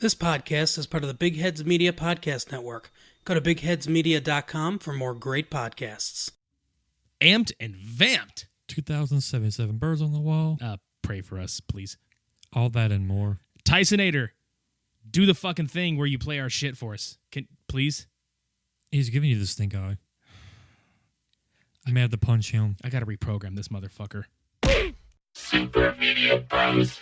This podcast is part of the Big Heads Media Podcast Network. Go to bigheadsmedia.com for more great podcasts. Amped and vamped. 2077 Birds on the Wall. Pray for us, please. All that and more. Tysonator, do the fucking thing where you play our shit for us. Please? He's giving you the stink eye. I may have to punch him. I gotta reprogram this motherfucker. Super Media Bros.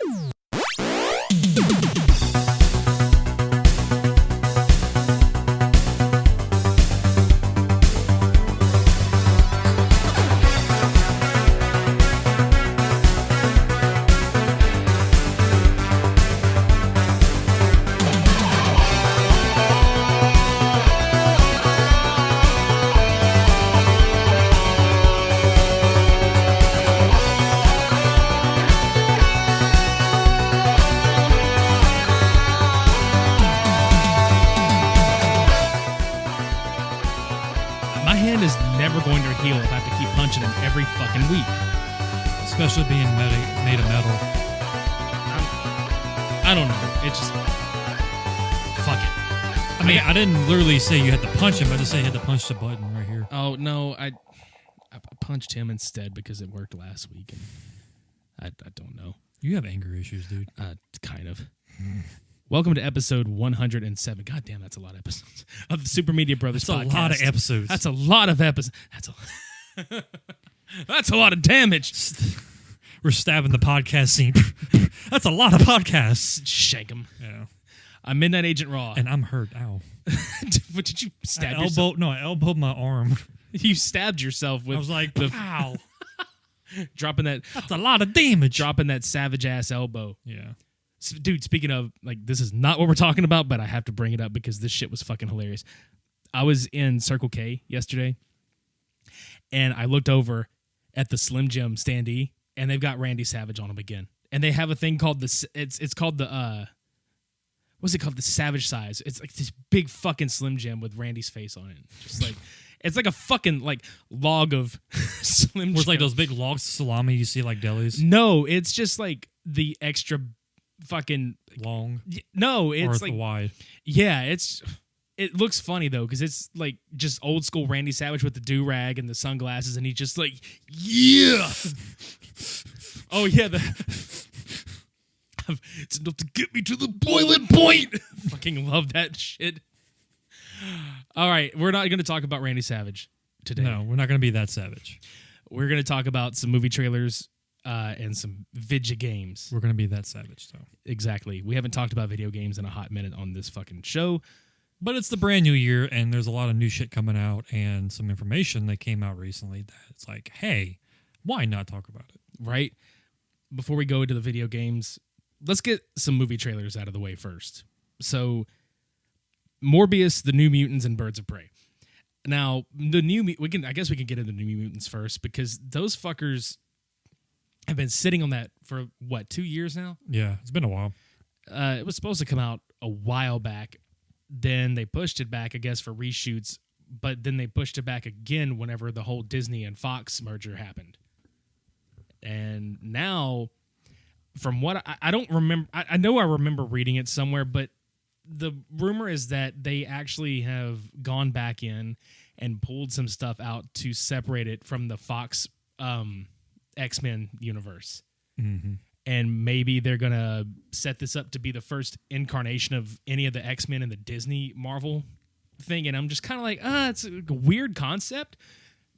Going to heal if I have to keep punching him every fucking week. Especially being made of metal. I don't know. It's just... Fuck it. I mean, I didn't literally say you had to punch him. I just say you had to punch the button right here. Oh, no. I punched him instead because it worked last week. And I don't know. You have anger issues, dude. Kind of. Welcome to episode 107. God damn, that's a lot of episodes of the Super Media Brothers podcast. That's a lot of episodes. That's a lot of episodes. That's a lot of damage. We're stabbing the podcast scene. That's a lot of podcasts. Shank him. Yeah. I'm Midnight Agent Raw. And I'm hurt. Ow. What did you stab yourself? No, I elbowed my arm. You stabbed yourself with... I was like, ow. Dropping that... That's a lot of damage. Dropping that savage-ass elbow. Yeah. Dude, speaking of, like, this is not what we're talking about, but I have to bring it up because this shit was fucking hilarious. I was in Circle K yesterday, and I looked over at the Slim Jim standee, and they've got Randy Savage on them again. And they have a thing called it's called the, what's it called? The Savage Size. It's like this big fucking Slim Jim with Randy's face on it. Just like, it's like a fucking, like, log of Slim Jim. Was like those big logs of salami you see like delis? No, it's just like the extra fucking long. No, it's or like wide. Yeah, it looks funny though because it's like just old school Randy Savage with the do-rag and the sunglasses, and he's just like, yeah. Oh yeah, it's enough to get me to the boiling point. Fucking love that shit. All right, we're not going to talk about Randy Savage today. No, we're not going to be that savage. We're going to talk about some movie trailers and some video games. We're going to be that savage, though. Exactly. We haven't talked about video games in a hot minute on this fucking show. But it's the brand new year, and there's a lot of new shit coming out and some information that came out recently that's like, hey, why not talk about it? Right? Before we go into the video games, let's get some movie trailers out of the way first. So, Morbius, the New Mutants, and Birds of Prey. Now, I guess we can get into the New Mutants first because those fuckers have been sitting on that for, 2 years now? Yeah, it's been a while. It was supposed to come out a while back. Then they pushed it back, I guess, for reshoots. But then they pushed it back again whenever the whole Disney and Fox merger happened. And now, from what I don't remember, I know I remember reading it somewhere, but the rumor is that they actually have gone back in and pulled some stuff out to separate it from the Fox X-Men universe. Mm-hmm. And maybe they're going to set this up to be the first incarnation of any of the X-Men in the Disney Marvel thing. And I'm just kind of like, it's a weird concept,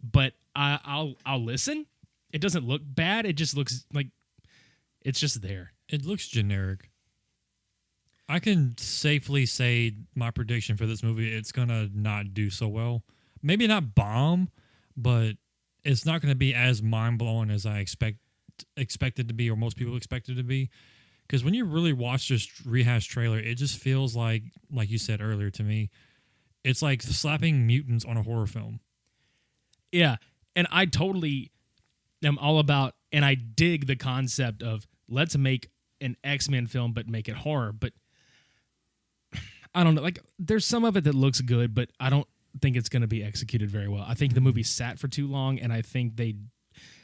but I'll listen. It doesn't look bad. It just looks like it's just there. It looks generic. I can safely say my prediction for this movie, it's going to not do so well. Maybe not bomb, but it's not going to be as mind-blowing as I expected to be, or most people expected to be. Because when you really watch this rehash trailer, it just feels like you said earlier to me, it's like slapping mutants on a horror film. Yeah, and I totally am all about, and I dig the concept of let's make an X-Men film but make it horror. But I don't know, like there's some of it that looks good, but I don't think it's going to be executed very well. I think the movie sat for too long, and I think they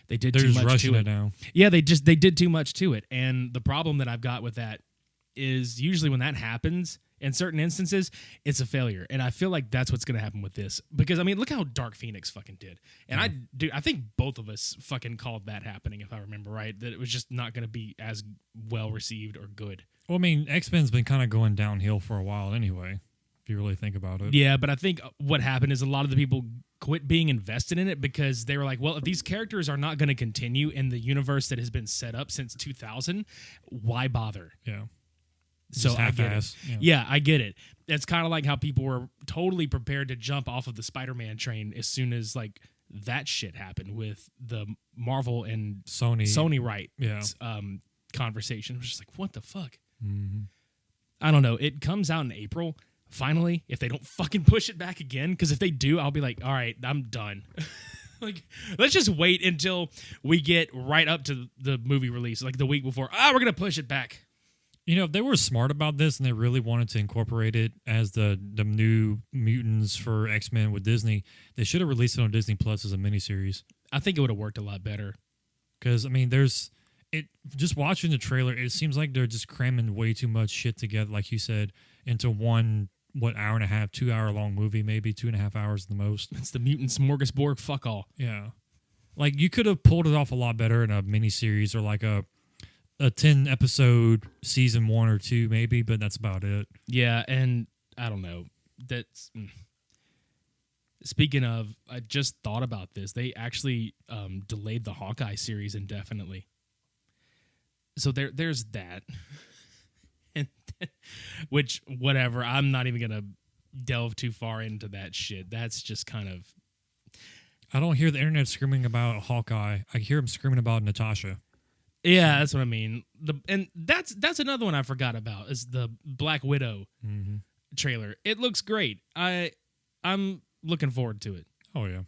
did too much to it. Now. Yeah, they did too much to it. And the problem that I've got with that is usually when that happens, in certain instances, it's a failure. And I feel like that's what's going to happen with this. Because, I mean, look how Dark Phoenix fucking did. And I think both of us fucking called that happening, if I remember right, that it was just not going to be as well received or good. Well, I mean, X-Men's been kind of going downhill for a while anyway, if you really think about it. Yeah, but I think what happened is a lot of the people quit being invested in it because they were like, well, if these characters are not going to continue in the universe that has been set up since 2000, why bother? Yeah. So I get it. Yeah. I get it. It's kind of like how people were totally prepared to jump off of the Spider-Man train as soon as like that shit happened with the Marvel and Sony rights conversation. It was just like, what the fuck? Mm-hmm. I don't know. It comes out in April. Finally, if they don't fucking push it back again, because if they do, I'll be like, all right, I'm done. Like, let's just wait until we get right up to the movie release, like the week before. We're gonna push it back. You know, if they were smart about this and they really wanted to incorporate it as the new mutants for X-Men with Disney, they should have released it on Disney Plus as a miniseries. I think it would have worked a lot better. Because, I mean, just watching the trailer, it seems like they're just cramming way too much shit together, like you said, into one, hour and a half, 2 hour long movie, maybe 2.5 hours the most. It's the mutant smorgasbord, fuck all. Yeah. Like, you could have pulled it off a lot better in a miniseries or like a 10 episode season 1 or 2 maybe, but that's about it. Yeah, and I don't know. That's speaking of, I just thought about this. They actually delayed the Hawkeye series indefinitely. So there's that. And which whatever, I'm not even gonna delve too far into that shit. That's just kind of. I don't hear the internet screaming about Hawkeye. I hear them screaming about Natasha. Yeah, that's what I mean. And that's another one I forgot about is the Black Widow trailer. It looks great. I'm looking forward to it. Oh yeah,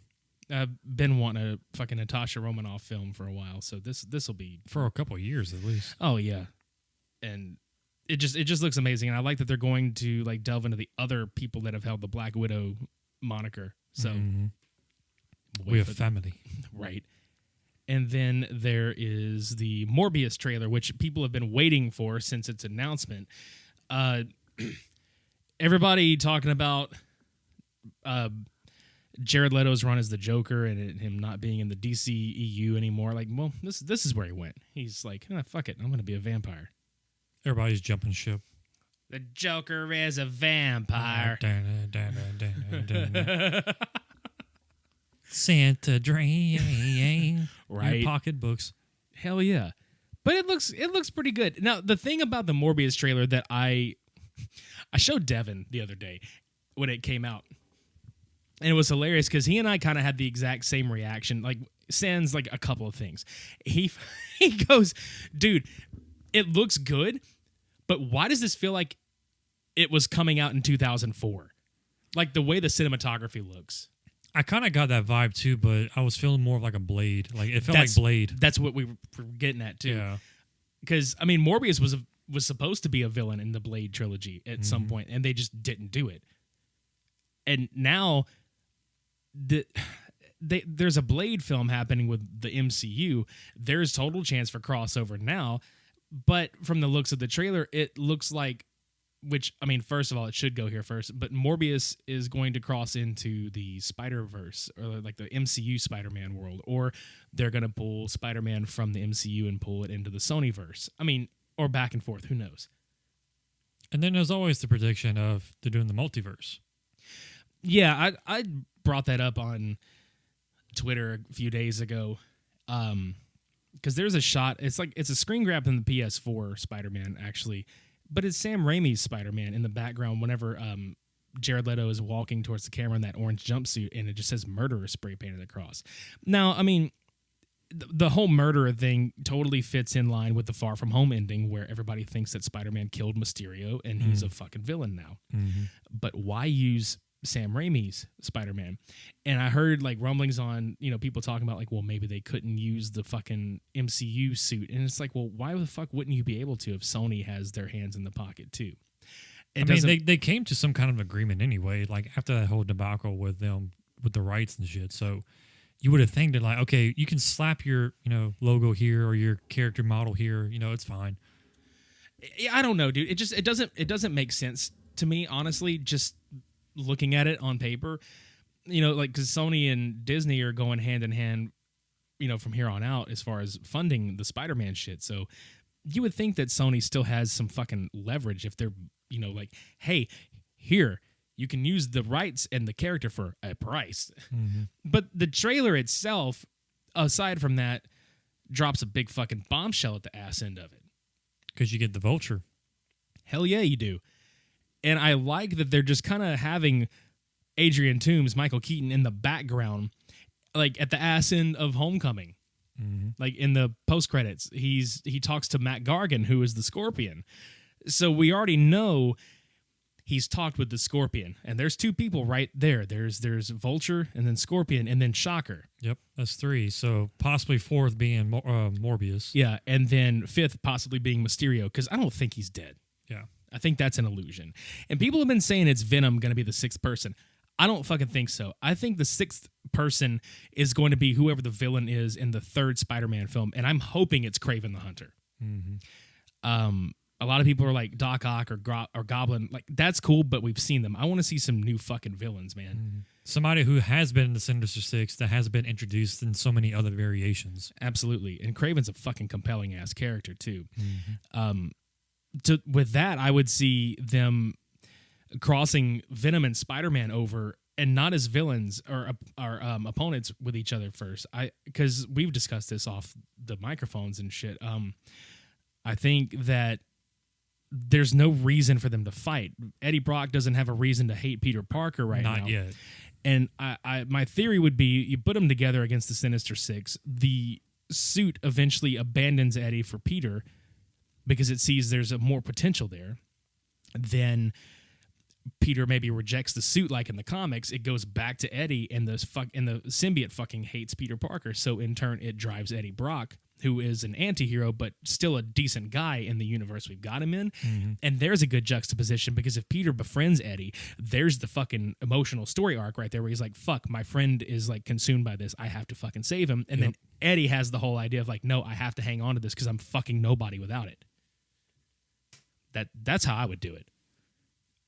I've been wanting a fucking Natasha Romanoff film for a while, so this will be for a couple of years at least. Oh yeah, and it just looks amazing, and I like that they're going to like delve into the other people that have held the Black Widow moniker. So we have family, right? And then there is the Morbius trailer, which people have been waiting for since its announcement. Everybody talking about Jared Leto's run as the Joker and him not being in the DCEU anymore. Like, well, this is where he went. He's like, fuck it, I'm going to be a vampire. Everybody's jumping ship. The Joker is a vampire. Santa drain right your pocketbooks. Hell yeah. But it looks pretty good. Now the thing about the Morbius trailer that I showed Devin the other day when it came out, and it was hilarious because he and I kind of had the exact same reaction. Like, sans like a couple of things. He goes, dude, it looks good, but why does this feel like it was coming out in 2004? Like the way the cinematography looks. I kind of got that vibe too, but I was feeling more of like a Blade. Like it felt like Blade. That's what we were getting at too. Yeah. Because I mean, Morbius was supposed to be a villain in the Blade trilogy at some point, and they just didn't do it. And now, there's a Blade film happening with the MCU. There's total chance for crossover now, but from the looks of the trailer, it looks like. Which, I mean, first of all, it should go here first, but Morbius is going to cross into the Spider-Verse, or like the MCU Spider-Man world, or they're going to pull Spider-Man from the MCU and pull it into the Sonyverse. I mean, or back and forth, who knows? And then there's always the prediction of they're doing the multiverse. Yeah, I brought that up on Twitter a few days ago, because there's a shot, it's a screen grab in the PS4 Spider-Man, actually, but it's Sam Raimi's Spider-Man in the background whenever Jared Leto is walking towards the camera in that orange jumpsuit, and it just says murderer spray painted across. Now, I mean, the whole murderer thing totally fits in line with the Far From Home ending where everybody thinks that Spider-Man killed Mysterio and he's a fucking villain now. But why use Sam Raimi's Spider-Man? And I heard like rumblings on, people talking about like, well, maybe they couldn't use the fucking MCU suit. And it's like, well, why the fuck wouldn't you be able to if Sony has their hands in the pocket too? I mean, they came to some kind of agreement anyway, like after that whole debacle with them, with the rights and shit. So you would have think that like, okay, you can slap your, logo here or your character model here, it's fine. I don't know, dude. It doesn't make sense to me, honestly. Just looking at it on paper, like because Sony and Disney are going hand in hand, from here on out as far as funding the Spider-Man shit. So you would think that Sony still has some fucking leverage if they're, like, hey, here you can use the rights and the character for a price. Mm-hmm. But the trailer itself, aside from that, drops a big fucking bombshell at the ass end of it. Because you get the Vulture. Hell yeah, you do. And I like that they're just kind of having Adrian Toomes, Michael Keaton, in the background, like at the ass end of Homecoming. Mm-hmm. Like in the post credits, he talks to Matt Gargan, who is the Scorpion. So we already know he's talked with the Scorpion, and there's two people right there. There's Vulture, and then Scorpion, and then Shocker. Yep, that's three. So possibly fourth being Morbius. Yeah, and then fifth possibly being Mysterio, because I don't think he's dead. Yeah. I think that's an illusion. And people have been saying it's Venom going to be the sixth person. I don't fucking think so. I think the sixth person is going to be whoever the villain is in the third Spider-Man film, and I'm hoping it's Kraven the Hunter. Mm-hmm. A lot of people are like Doc Ock or Goblin. Like, that's cool, but we've seen them. I want to see some new fucking villains, man. Mm-hmm. Somebody who has been in the Sinister Six that has been introduced in so many other variations. Absolutely. And Kraven's a fucking compelling-ass character, too. Mm-hmm. With that, I would see them crossing Venom and Spider-Man over, and not as villains or opponents with each other first. Because we've discussed this off the microphones and shit. I think that there's no reason for them to fight. Eddie Brock doesn't have a reason to hate Peter Parker right now. Not yet. And my theory would be you put them together against the Sinister Six. The suit eventually abandons Eddie for Peter because it sees there's a more potential there. Then Peter maybe rejects the suit like in the comics. It goes back to Eddie, and the symbiote fucking hates Peter Parker. So in turn, it drives Eddie Brock, who is an anti-hero but still a decent guy in the universe we've got him in. Mm-hmm. And there's a good juxtaposition, because if Peter befriends Eddie, there's the fucking emotional story arc right there where he's like, fuck, my friend is like consumed by this. I have to fucking save him. And then Eddie has the whole idea of like, no, I have to hang on to this because I'm fucking nobody without it. That's how I would do it.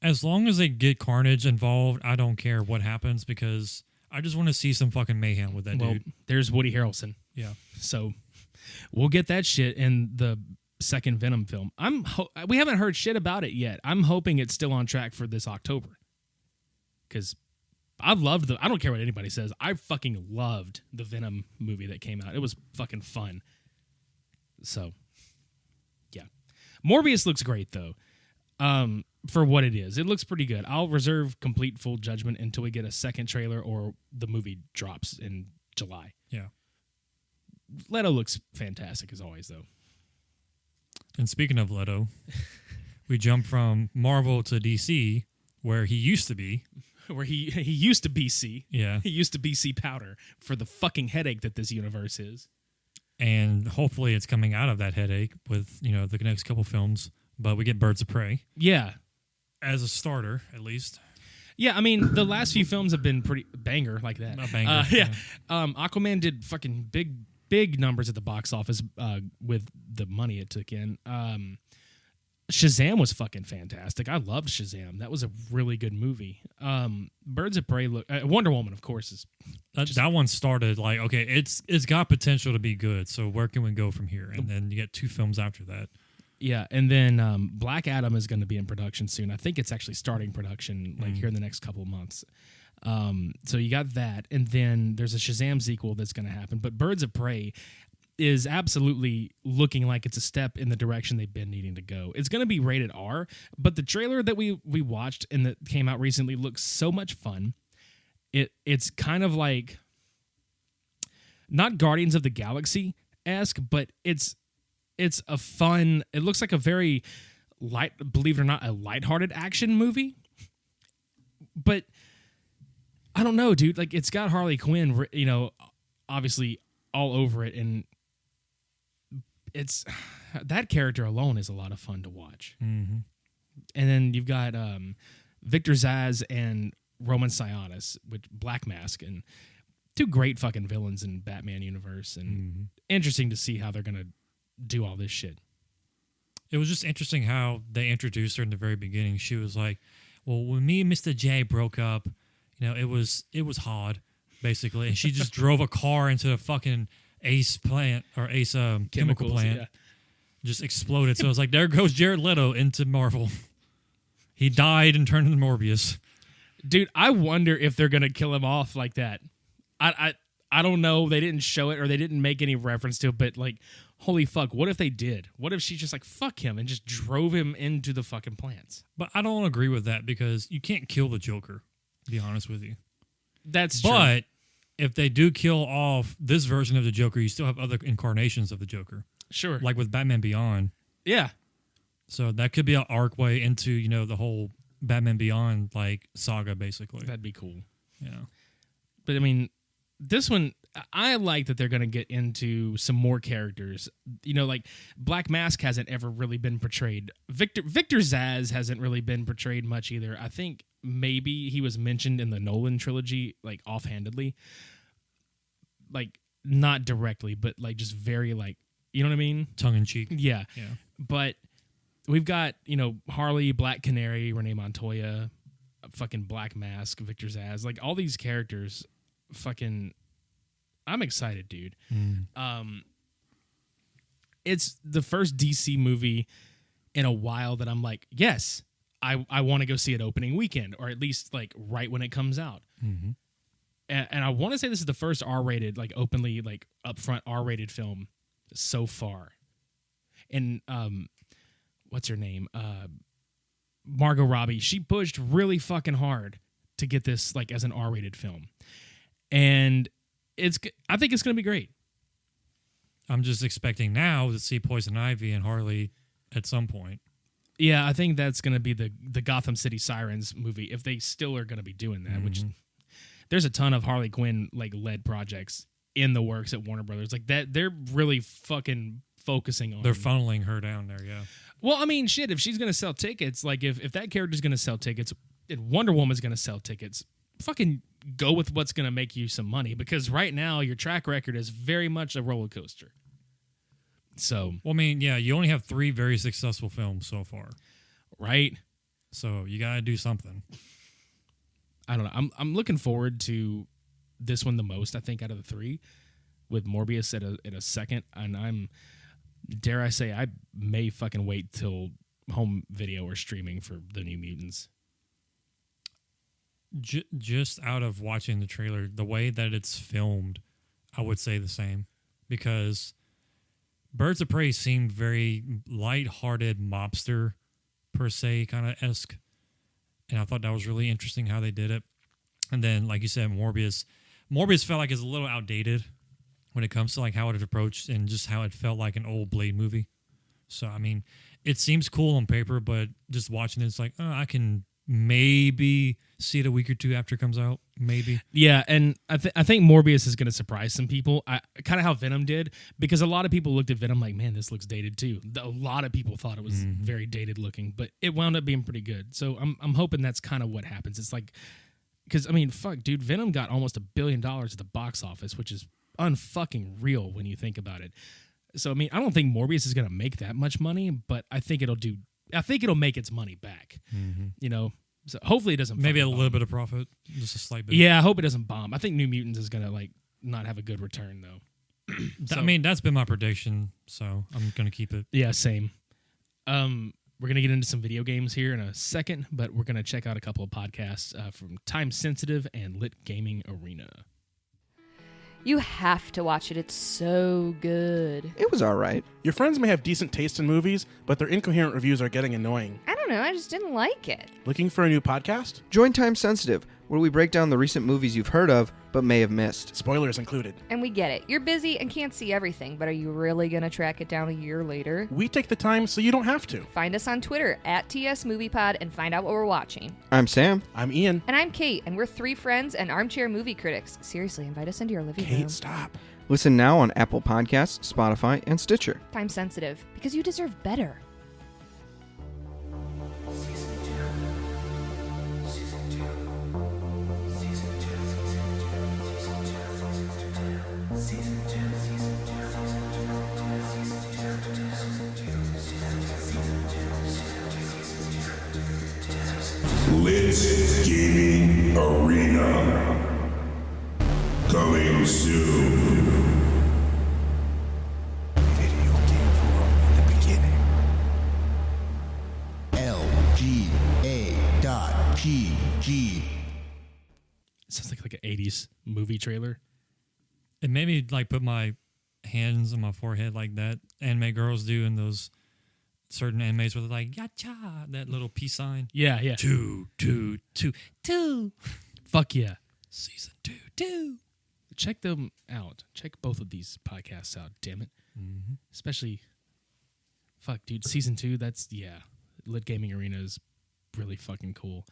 As long as they get Carnage involved, I don't care what happens, because I just want to see some fucking mayhem with that dude. There's Woody Harrelson. Yeah. So we'll get that shit in the second Venom film. We haven't heard shit about it yet. I'm hoping it's still on track for this October. Because I've loved I don't care what anybody says. I fucking loved the Venom movie that came out. It was fucking fun. So, yeah. Morbius looks great, though. For what it is. It looks pretty good. I'll reserve complete full judgment until we get a second trailer or the movie drops in July. Yeah. Leto looks fantastic as always, though. And speaking of Leto, we jump from Marvel to DC, where he used to be. Where he used to BC. Yeah. He used to BC powder for the fucking headache that this universe is. And hopefully it's coming out of that headache with, the next couple films. But we get Birds of Prey. Yeah. As a starter, at least. Yeah, I mean, the last few films have been pretty banger like that. A banger. Yeah. Aquaman did fucking big numbers at the box office with the money it took in. Shazam was fucking fantastic. I loved Shazam. That was a really good movie. Birds of Prey Wonder Woman, of course, is that one started like, okay, it's got potential to be good. So where can we go from here? And then you get two films after that. Yeah, and then Black Adam is going to be in production soon. I think it's actually starting production here in the next couple of months. So you got that, and then there's a Shazam sequel that's going to happen. But Birds of Prey is absolutely looking like it's a step in the direction they've been needing to go. It's going to be rated R, but the trailer that we watched and that came out recently looks so much fun. It's kind of like not Guardians of the Galaxy-esque, but it's a fun, it looks like a very believe it or not, a lighthearted action movie. But I don't know, dude. Like, it's got Harley Quinn, obviously all over it, and it's that character alone is a lot of fun to watch. Mm-hmm. And then you've got Victor Zsasz and Roman Sionis with Black Mask, and two great fucking villains in Batman universe, and interesting to see how they're gonna do all this shit. It was just interesting how they introduced her in the very beginning. She was like, well, when me and Mr. J broke up, it was hard, basically. And she just drove a car into a fucking Ace plant or Ace chemical plant. Yeah. Just exploded. So I was like, there goes Jared Leto into Marvel. He died and turned into Morbius. Dude, I wonder if they're going to kill him off like that. I don't know. They didn't show it or they didn't make any reference to it, but like, holy fuck, what if they did? What if she just like, fuck him and just drove him into the fucking plants? But I don't agree with that because you can't kill the Joker, to be honest with you. That's true. But if they do kill off this version of the Joker, you still have other incarnations of the Joker. Sure. Like with Batman Beyond. Yeah. So that could be an arc way into, the whole Batman Beyond like saga, basically. That'd be cool. Yeah. But I mean, this one, I like that they're going to get into some more characters. Like Black Mask hasn't ever really been portrayed. Victor Zsasz hasn't really been portrayed much either. I think maybe he was mentioned in the Nolan trilogy, like offhandedly. Like not directly, but like just very like, you know what I mean? Tongue in cheek. Yeah. But we've got, Harley, Black Canary, Renee Montoya, fucking Black Mask, Victor Zsasz, like all these characters fucking... I'm excited, dude. It's the first DC movie in a while that I'm like, yes, I want to go see it opening weekend, or at least like right when it comes out. Mm-hmm. And I want to say this is the first R-rated, like openly, like upfront R-rated film so far. And what's her name? Margot Robbie. She pushed really fucking hard to get this like as an R-rated film, and I think it's going to be great. I'm just expecting now to see Poison Ivy and Harley at some point. Yeah, I think that's going to be the Gotham City Sirens movie, if they still are going to be doing that, which there's a ton of Harley Quinn like led projects in the works at Warner Brothers. Like that, they're really fucking focusing on. They're funneling her down there, yeah. Well, I mean, shit, if she's going to sell tickets, like if that character's going to sell tickets and Wonder Woman's going to sell tickets, fucking go with what's going to make you some money, because right now your track record is very much a roller coaster. So, well, I mean, yeah, you only have 3 very successful films so far, right? So you got to do something. I don't know. I'm looking forward to this one the most, I think, out of the 3, with Morbius at a second, and I'm, dare I say, I may fucking wait till home video or streaming for the New Mutants. Just out of watching the trailer, the way that it's filmed, I would say the same, because Birds of Prey seemed very light-hearted mobster per se kind of esque, and I thought that was really interesting how they did it. And then, like you said, Morbius felt like it's a little outdated when it comes to like how it approached and just how it felt like an old Blade movie. So I mean, it seems cool on paper, but just watching it, it's like, oh, I can maybe see it a week or 2 after it comes out, maybe. Yeah, and I think Morbius is going to surprise some people. Kind of how Venom did, because a lot of people looked at Venom like, man, this looks dated too. A lot of people thought it was very dated looking, but it wound up being pretty good. So I'm hoping that's kind of what happens. It's like, because I mean, fuck, dude, Venom got almost $1 billion at the box office, which is unfucking real when you think about it. So I mean, I don't think Morbius is going to make that much money, but I think it'll make its money back. So hopefully it doesn't. Maybe a bomb. little bit of profit, just a slight bit. Yeah, I hope it doesn't bomb. I think New Mutants is gonna like not have a good return though. I mean, that's been my prediction, so I'm gonna keep it. Yeah, same. We're gonna get into some video games here in a second, but we're gonna check out a couple of podcasts from Time Sensitive and Lit Gaming Arena. You have to watch it. It's so good. It was all right. Your friends may have decent taste in movies, but their incoherent reviews are getting annoying. I don't know. I just didn't like it. Looking for a new podcast? Join Time Sensitive, where we break down the recent movies you've heard of but may have missed. Spoilers included. And we get it. You're busy and can't see everything, but are you really going to track it down a year later? We take the time so you don't have to. Find us on Twitter @TSMoviePod and find out what we're watching. I'm Sam. I'm Ian. And I'm Kate, and we're 3 friends and armchair movie critics. Seriously, invite us into your living room. Kate, stop. Listen now on Apple Podcasts, Spotify, and Stitcher. Time Sensitive, because you deserve better. Season 2. Lit Gaming Arena. Coming soon. Video game world in the beginning. LGA.GG. Sounds like an 80s movie trailer. It made me like put my hands on my forehead like that anime girls do in those certain animes where they're like yacha, that little peace sign. Yeah, yeah. Two. Fuck yeah. Season 2. Check them out. Check both of these podcasts out, damn it. Mm-hmm. Especially, fuck, dude, season 2, that's, yeah. Lit Gaming Arena is really fucking cool.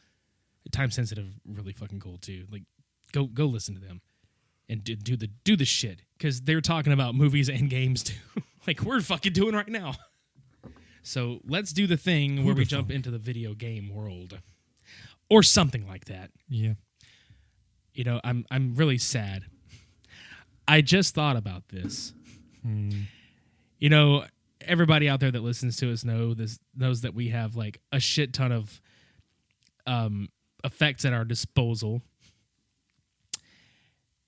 Time sensitive, really fucking cool too. Like, go listen to them and do the shit, because they're talking about movies and games too, like we're fucking doing right now. So let's do the thing where we jump into the video game world, or something like that. Yeah. You know, I'm really sad. I just thought about this. You know, everybody out there that listens to us knows that we have like a shit ton of effects at our disposal.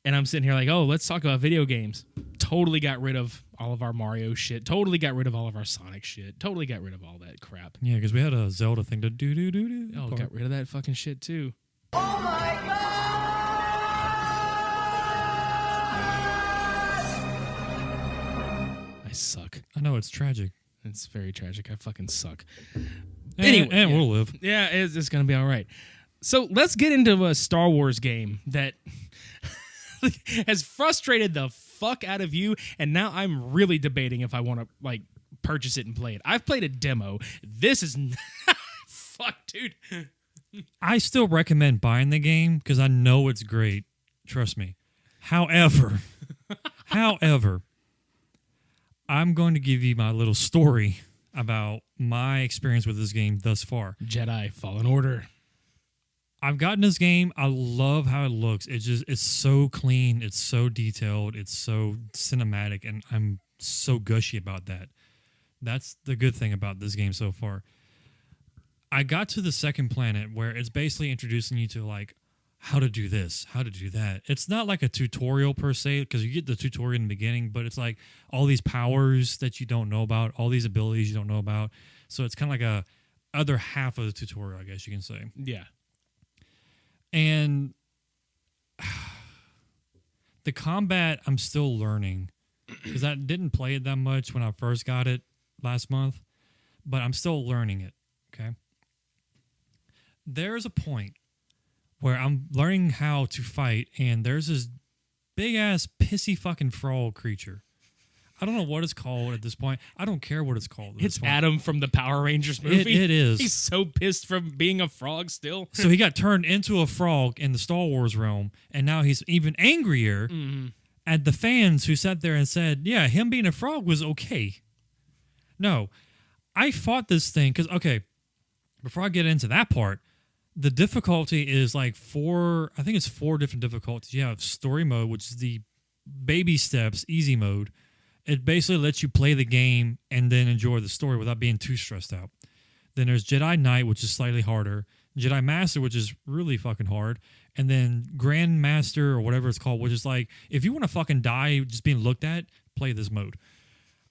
And I'm sitting here like, oh, let's talk about video games. Totally got rid of all of our Mario shit. Totally got rid of all of our Sonic shit. Totally got rid of all that crap. Yeah, because we had a Zelda thing to do. Oh, got rid of that fucking shit too. Oh my I suck. I know, it's tragic. It's very tragic. I fucking suck. And yeah. we'll live. Yeah, it's going to be all right. So let's get into a Star Wars game that has frustrated the fuck out of you, and now I'm really debating if I want to like purchase it and play it. I've played a demo. This is fuck, dude. I still recommend buying the game because I know it's great. Trust me. However, I'm going to give you my little story about my experience with this game thus far. Jedi Fallen Order. I've gotten this game. I love how it looks. It's so clean. It's so detailed. It's so cinematic, and I'm so gushy about that. That's the good thing about this game so far. I got to the second planet where it's basically introducing you to like how to do this, how to do that. It's not like a tutorial per se, because you get the tutorial in the beginning, but it's like all these powers that you don't know about, all these abilities you don't know about. So it's kind of like a other half of the tutorial, I guess you can say. Yeah. And the combat, I'm still learning, because I didn't play it that much when I first got it last month, but I'm still learning it, okay? There's a point where I'm learning how to fight, and there's this big-ass pissy fucking frog creature. I don't know what it's called at this point. I don't care what it's called. It's Adam from the Power Rangers movie. It is. He's so pissed from being a frog still. So he got turned into a frog in the Star Wars realm, and now he's even angrier at the fans who sat there and said, yeah, him being a frog was okay. No, I fought this thing because, okay, before I get into that part, the difficulty is like four different difficulties. You have story mode, which is the baby steps, easy mode. It basically lets you play the game and then enjoy the story without being too stressed out. Then there's Jedi Knight, which is slightly harder. Jedi Master, which is really fucking hard. And then Grand Master, or whatever it's called, which is like, if you want to fucking die just being looked at, play this mode.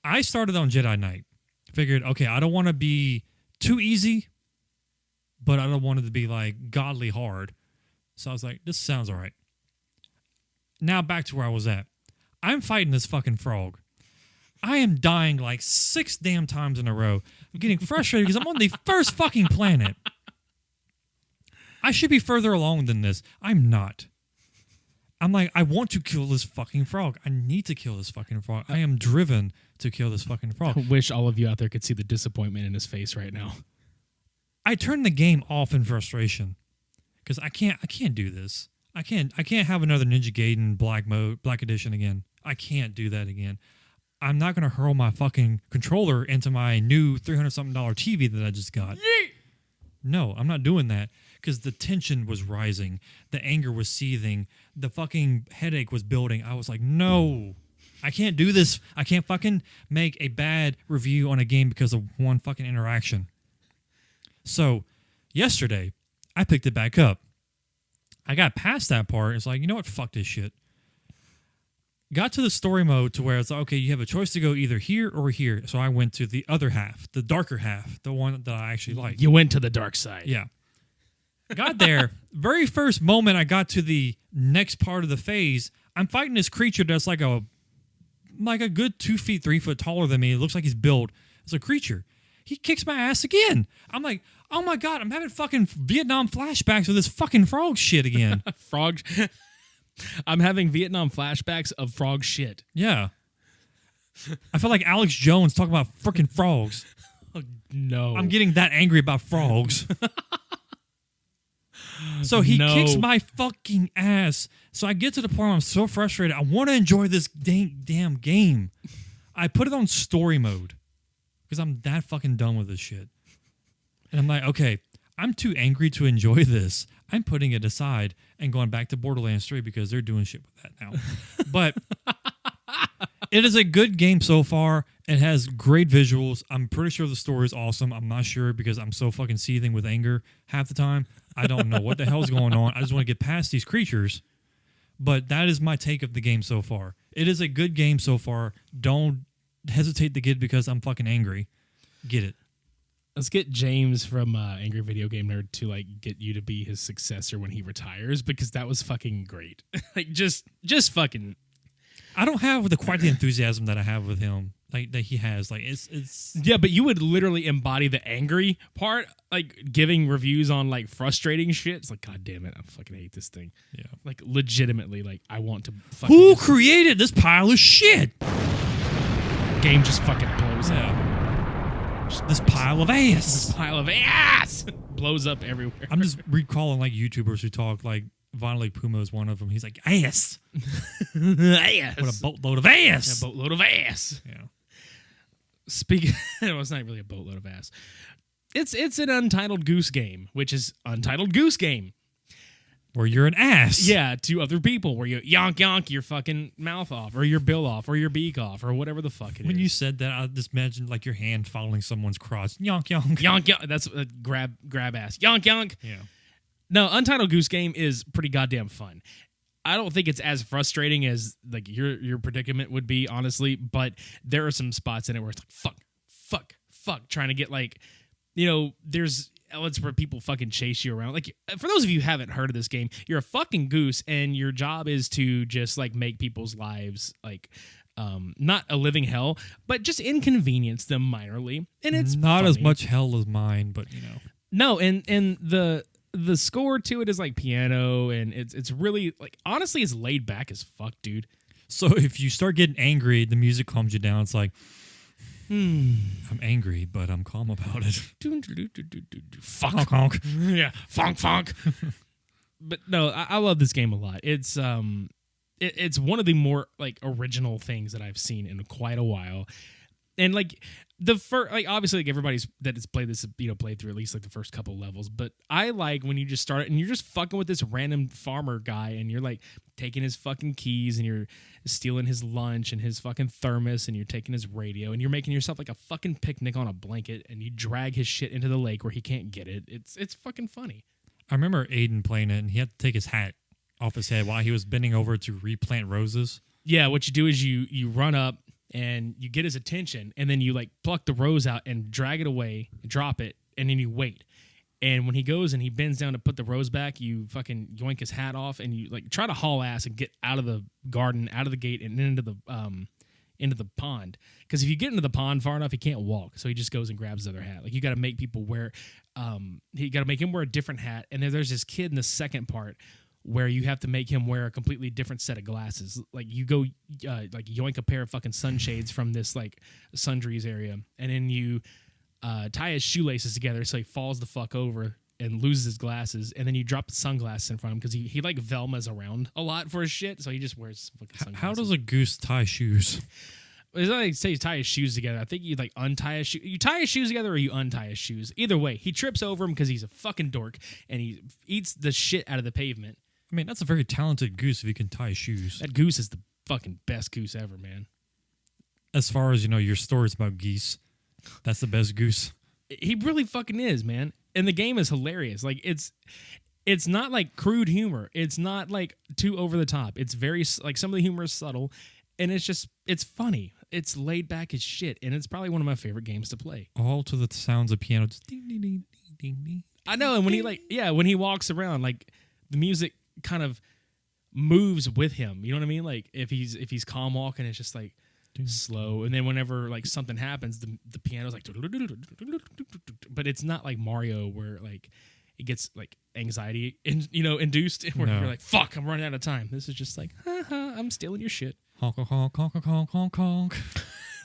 I started on Jedi Knight. Figured, okay, I don't want to be too easy, but I don't want it to be like godly hard. So I was like, this sounds all right. Now back to where I was at. I'm fighting this fucking frog. I am dying like 6 damn times in a row. I'm getting frustrated because I'm on the first fucking planet. I should be further along than this. I'm not. I'm like, I want to kill this fucking frog. I need to kill this fucking frog. I am driven to kill this fucking frog. I wish all of you out there could see the disappointment in his face right now. I turned the game off in frustration because I can't do this. I can't have another Ninja Gaiden Black Edition again. I can't do that again. I'm not going to hurl my fucking controller into my new $300-something TV that I just got. Yeet! No, I'm not doing that because the tension was rising. The anger was seething. The fucking headache was building. I was like, no, I can't do this. I can't fucking make a bad review on a game because of one fucking interaction. So yesterday, I picked it back up. I got past that part. It's like, you know what? Fuck this shit. Got to the story mode to where it's like, okay, you have a choice to go either here or here. So I went to the other half, the darker half, the one that I actually like. You went to the dark side. Yeah. Got there. Very first moment I got to the next part of the phase, I'm fighting this creature that's like a good 2 feet, 3 foot taller than me. It looks like he's built as a creature. He kicks my ass again. I'm like, oh my God, I'm having fucking Vietnam flashbacks of this fucking frog shit again. Frog. I'm having Vietnam flashbacks of frog shit. Yeah. I feel like Alex Jones talking about freaking frogs. Oh, no. I'm getting that angry about frogs. So he kicks my fucking ass. So I get to the point where I'm so frustrated. I want to enjoy this damn game. I put it on story mode because I'm that fucking done with this shit. And I'm like, okay, I'm too angry to enjoy this. I'm putting it aside and going back to Borderlands 3 because they're doing shit with that now. But it is a good game so far. It has great visuals. I'm pretty sure the story is awesome. I'm not sure because I'm so fucking seething with anger half the time. I don't know what the hell's going on. I just want to get past these creatures. But that is my take of the game so far. It is a good game so far. Don't hesitate to get it because I'm fucking angry. Get it. Let's get James from Angry Video Game Nerd to like get you to be his successor when he retires because that was fucking great. Like just fucking. I don't have quite the enthusiasm that I have with him, like that he has. Like it's yeah, but you would literally embody the angry part, like giving reviews on like frustrating shit. It's like, God damn it, I fucking hate this thing. Yeah, like legitimately, like I want to. Fucking Who created this pile of shit? Game just fucking blows up. This pile of ass. This pile of ass blows up everywhere. I'm just recalling like YouTubers who talk like Vinyl Puma is one of them. He's like, ass. Ass. What a boatload of ass. A boatload of ass. Yeah. Speaking, well, it's not really a boatload of ass. It's an Untitled Goose Game, which is Untitled Goose Game. Where you're an ass. Yeah, to other people, where you yonk your fucking mouth off, or your bill off, or your beak off, or whatever the fuck it is. When you said that, I just imagined like your hand following someone's crotch. Yonk, yonk. Yonk, yonk. That's a grab ass. Yonk, yonk. Yeah. No, Untitled Goose Game is pretty goddamn fun. I don't think it's as frustrating as like your predicament would be, honestly, but there are some spots in it where it's like, fuck, trying to get like, you know, there's elements where people fucking chase you around. Like, for those of you who haven't heard of this game, you're a fucking goose, and your job is to just like make people's lives like not a living hell, but just inconvenience them minorly. And it's not funny. as much hell as mine, but you know. No, and the score to it is like piano, and it's really like, honestly, it's laid back as fuck, dude. So if you start getting angry, the music calms you down. It's like, I'm angry, but I'm calm about it. Funk, honk. Yeah, funk. But no, I love this game a lot. It's it's one of the more like original things that I've seen in quite a while. And like the first, like obviously like everybody's that has played this, you know, played through at least like the first couple levels. But I like when you just start and you're just fucking with this random farmer guy, and you're like taking his fucking keys, and you're stealing his lunch and his fucking thermos, and you're taking his radio, and you're making yourself like a fucking picnic on a blanket, and you drag his shit into the lake where he can't get it. It's fucking funny. I remember Aiden playing it, and he had to take his hat off his head while he was bending over to replant roses. Yeah, what you do is you run up and you get his attention, and then you like pluck the rose out and drag it away, drop it, and then you wait. And when he goes and he bends down to put the rose back, you fucking yoink his hat off, and you like try to haul ass and get out of the garden, out of the gate, and into the pond. Because if you get into the pond far enough, he can't walk. So he just goes and grabs his other hat. Like, you got to make people wear, you got to make him wear a different hat. And then there's this kid in the second part where you have to make him wear a completely different set of glasses. Like, you go like yoink a pair of fucking sunshades from this like sundries area, and then you tie his shoelaces together so he falls the fuck over and loses his glasses, and then you drop the sunglasses in front of him because he like Velma's around a lot for his shit, so he just wears fucking sunglasses. How does a goose tie shoes? It's not like say you tie his shoes together. I think you like untie his shoes. You tie his shoes together or you untie his shoes. Either way, he trips over him because he's a fucking dork, and he eats the shit out of the pavement. I mean, that's a very talented goose if you can tie shoes. That goose is the fucking best goose ever, man. As far as, you know, your stories about geese, that's the best goose. He really fucking is, man. And the game is hilarious. Like it's not like crude humor. It's not like too over the top. It's very like some of the humor is subtle, and it's funny. It's laid back as shit, and it's probably one of my favorite games to play. All to the sounds of piano. Just ding, ding, ding, ding, ding. I know, and when he walks around, like the music kind of moves with him. You know what I mean? Like if he's calm walking, it's just like slow, and then whenever like something happens, the piano's like, but it's not like Mario where like it gets like anxiety induced, where you're like, fuck, I'm running out of time. This is just like, I'm stealing your shit. Honk, honk, honk, honk, honk, honk, honk.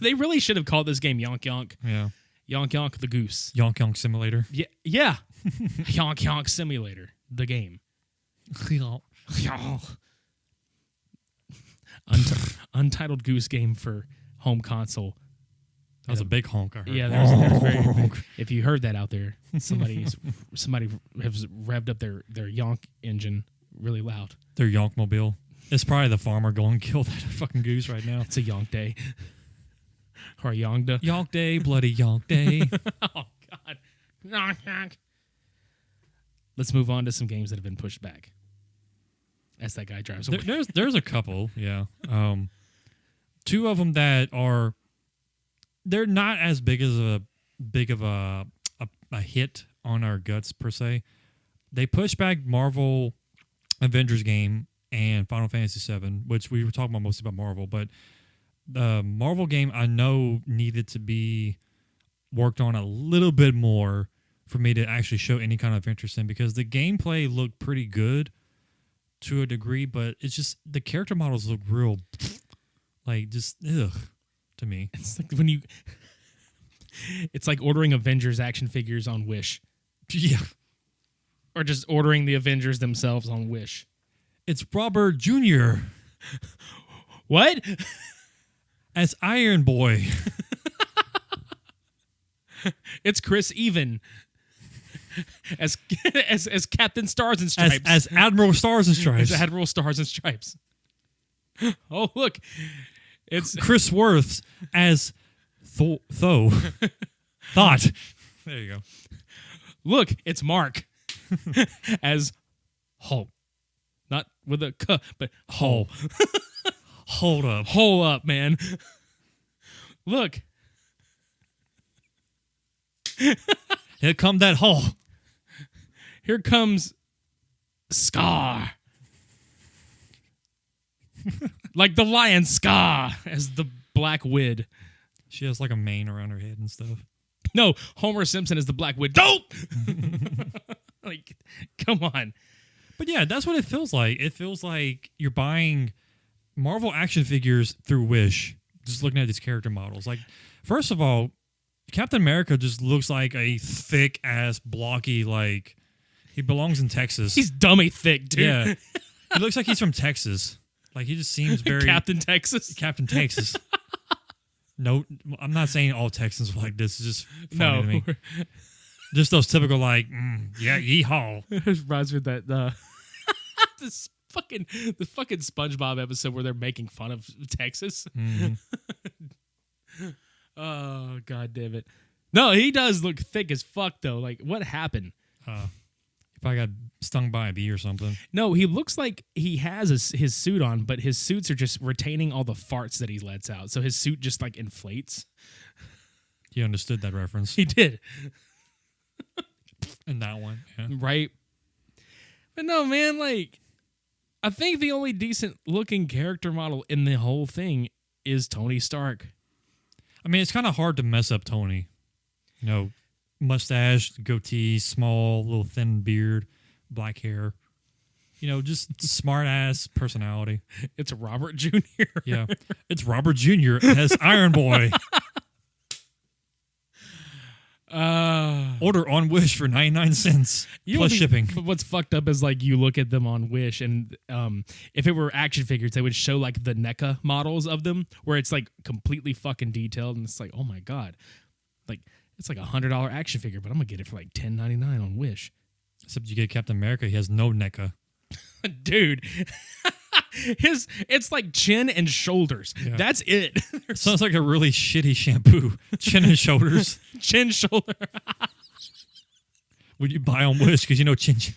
They really should have called this game Yonk Yonk. Yeah. Yonk Yonk the Goose. Yonk Yonk Simulator. Yeah. Yonk Yonk Simulator, the game. Untitled Goose Game for home console. That was a big honk, I heard. Yeah, there's very big. If you heard that out there, somebody has revved up their Yonk engine really loud. Their Yonk mobile. It's probably the farmer going kill that fucking goose right now. It's a Yonk day. Or a Yongda. Yonk day, bloody Yonk day. Oh, God. Yonk, yonk. Let's move on to some games that have been pushed back. As that guy drives away. There's a couple, yeah. Two of them that are, they're not as big of a hit on our guts per se. They pushed back Marvel Avengers game and Final Fantasy VII, which we were talking about mostly about Marvel, but the Marvel game I know needed to be worked on a little bit more for me to actually show any kind of interest in, because the gameplay looked pretty good to a degree, but it's just the character models look real like just ugh to me. It's like it's like ordering Avengers action figures on Wish. Yeah. Or just ordering the Avengers themselves on Wish. It's Robert Jr. What? As Iron Boy. It's Chris Even. As Captain Stars and Stripes. As Admiral Stars and Stripes. As Admiral Stars and Stripes. Oh, look. It's Chris Worth as Thought. There you go. Look, it's Mark as Hulk. Not with a K, but Hulk. Hold up. Hold up, man. Look. Here come that hole. Here comes Scar. Like the lion Scar as the Black Wid. She has like a mane around her head and stuff. No, Homer Simpson is the Black Widow. Like, come on. But yeah, that's what it feels like. It feels like you're buying Marvel action figures through Wish, just looking at these character models. Like, first of all, Captain America just looks like a thick-ass, blocky, like, he belongs in Texas. He's dummy thick, dude. Yeah. He looks like he's from Texas. Like, he just seems very... Captain Texas? Captain Texas. No, I'm not saying all Texans are like this. It's just funny to me. Just those typical, like, yeah, yeehaw. It reminds me of that, the fucking SpongeBob episode where they're making fun of Texas. Mm-hmm. Oh, God damn it. No, he does look thick as fuck, though. Like, what happened? If I got stung by a bee or something. No, he looks like he has his suit on, but his suits are just retaining all the farts that he lets out. So his suit just, like, inflates. You understood that reference. He did. In that one, yeah. Right? But no, man, like, I think the only decent-looking character model in the whole thing is Tony Stark. I mean, it's kind of hard to mess up Tony. You know, mustache, goatee, small, little thin beard, black hair. You know, just smart-ass personality. It's Robert Jr. Yeah. It's Robert Jr. as Iron Boy. Order on Wish for 99 cents plus shipping. But what's fucked up is like you look at them on Wish, and if it were action figures, they would show like the NECA models of them, where it's like completely fucking detailed, and it's like, oh my god, like it's like $100 action figure, but I'm gonna get it for like $10.99 on Wish. Except you get Captain America, he has no NECA. Dude. It's like chin and shoulders. Yeah. That's it. Sounds like a really shitty shampoo. Chin and shoulders. Chin, shoulder. Would you buy on Wish? Because Chin Chin.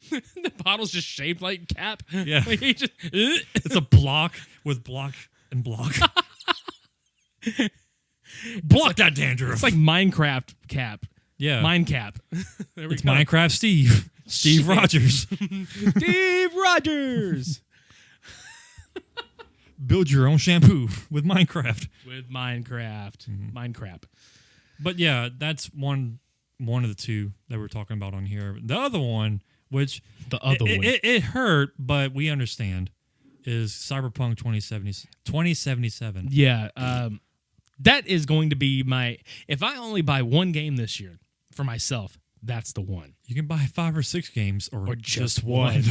The bottle's just shaped like Cap. Yeah. Like, he just, It's a block with block and block. Block that dandruff. it's like Minecraft Cap. yeah. Mine Cap. There we It's go. Minecraft Steve. Steve Shit. Rogers. Steve Rogers. Build your own shampoo with Minecraft. With Minecraft. Minecraft. But yeah, that's one of the two that we're talking about on here. The other one, which it hurt, but we understand, is Cyberpunk 2077. Yeah. That is going to be my... If I only buy one game this year for myself, that's the one. You can buy 5 or 6 games or just one.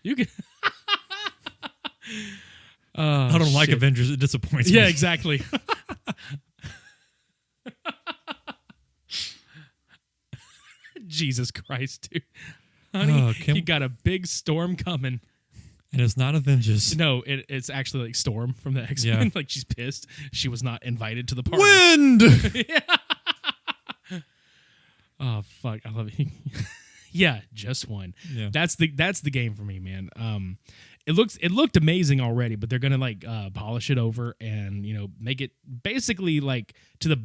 You can... I don't like shit. Avengers. It disappoints me. Yeah, exactly. Jesus Christ, dude. Honey, you got a big storm coming. And it's not Avengers. No, it's actually like Storm from the X-Men. Yeah. Like, she's pissed. She was not invited to the party. Wind! Oh, fuck. I love it. Yeah, just one. Yeah. That's the game for me, man. It looked amazing already, but they're gonna like polish it over and make it basically like to the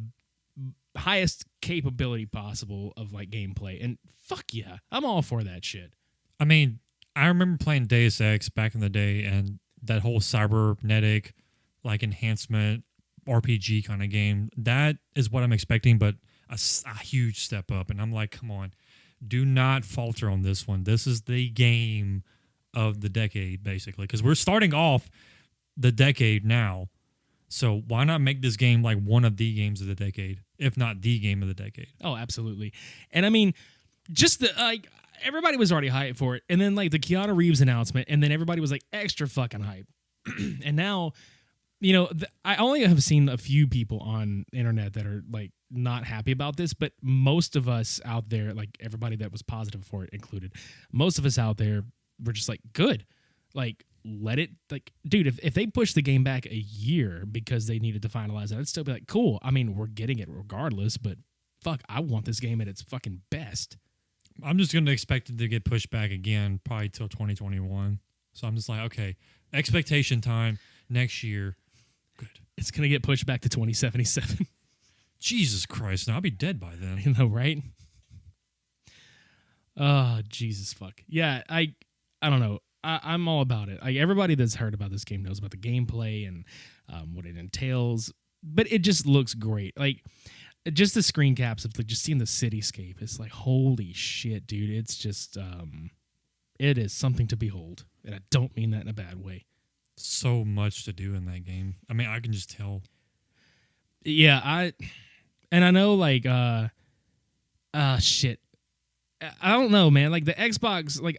highest capability possible of like gameplay. And fuck yeah, I'm all for that shit. I mean, I remember playing Deus Ex back in the day, and that whole cybernetic like enhancement RPG kind of game. That is what I'm expecting, but a huge step up. And I'm like, come on, do not falter on this one. This is the game of the decade, basically, because we're starting off the decade now. So why not make this game like one of the games of the decade, if not the game of the decade? Oh, absolutely. And I mean, just the like everybody was already hyped for it, and then like the Keanu Reeves announcement, and then everybody was like extra fucking hype. And now, I only have seen a few people on the internet that are like not happy about this, but most of us out there, like everybody that was positive for it included, most of us out there were just like, good. Like, let it, like, dude, if they push the game back a year because they needed to finalize it, I'd still be like, cool. I mean, we're getting it regardless, but fuck, I want this game at its fucking best. I'm just going to expect it to get pushed back again, probably till 2021. So I'm just like, okay, expectation time next year. Good. It's going to get pushed back to 2077. Jesus Christ, now I'll be dead by then. You know, right? Oh, Jesus fuck. Yeah, I don't know. I'm all about it. Like, everybody that's heard about this game knows about the gameplay and what it entails, but it just looks great. Like, just the screen caps of like just seeing the cityscape. It's like, holy shit, dude. It's just, it is something to behold. And I don't mean that in a bad way. So much to do in that game. I mean, I can just tell. Yeah, I know, like, shit. I don't know, man. Like, the Xbox, like,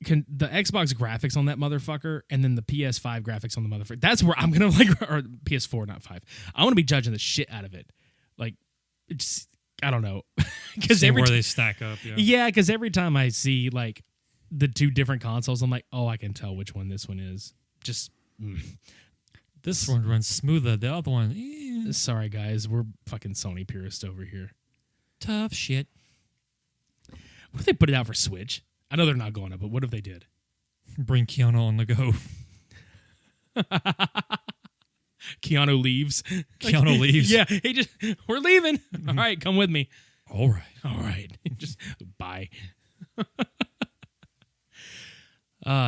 the Xbox graphics on that motherfucker and then the PS5 graphics on the motherfucker. That's where I'm going to, like, or PS4, not 5. I want to be judging the shit out of it. Like, it's, I don't know. Because where they stack up. Yeah, because every time I see, like, the two different consoles, I'm like, oh, I can tell which one this one is. Just, This one runs smoother. The other one, sorry, guys. We're fucking Sony purists over here. tough shit. What if they put it out for Switch? I know they're not going up, but what if they did? Bring Keanu on the go. Keanu leaves. Keanu leaves. Yeah, we're leaving. All right, come with me. All right. Just bye.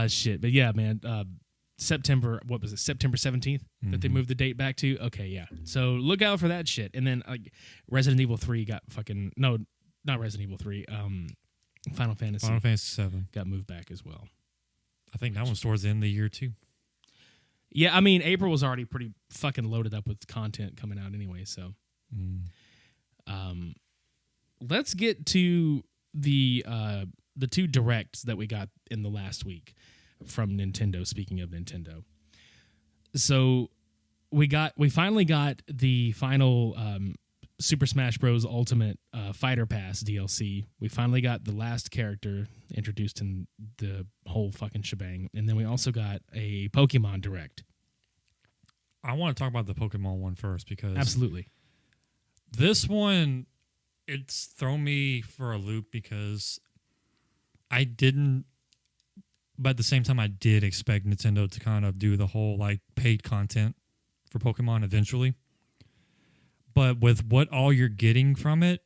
Shit. But yeah, man. September 17th that they moved the date back to. Okay, yeah. So look out for that shit. And then like Resident Evil 3 got fucking no, not Resident Evil 3. Final Fantasy 7 got moved back as well. I think that one's towards the end of the year too. Yeah, I mean April was already pretty fucking loaded up with content coming out anyway. So, let's get to the two directs that we got in the last week from Nintendo. Speaking of Nintendo, so we finally got the final Super Smash Bros. Ultimate Fighter Pass DLC. We finally got the last character introduced in the whole fucking shebang, and then we also got a Pokemon Direct. I want to talk about the Pokemon one first because Absolutely, this one it's thrown me for a loop because I didn't, but at the same time, I did expect Nintendo to kind of do the whole like paid content for Pokemon eventually. But with what all you're getting from it,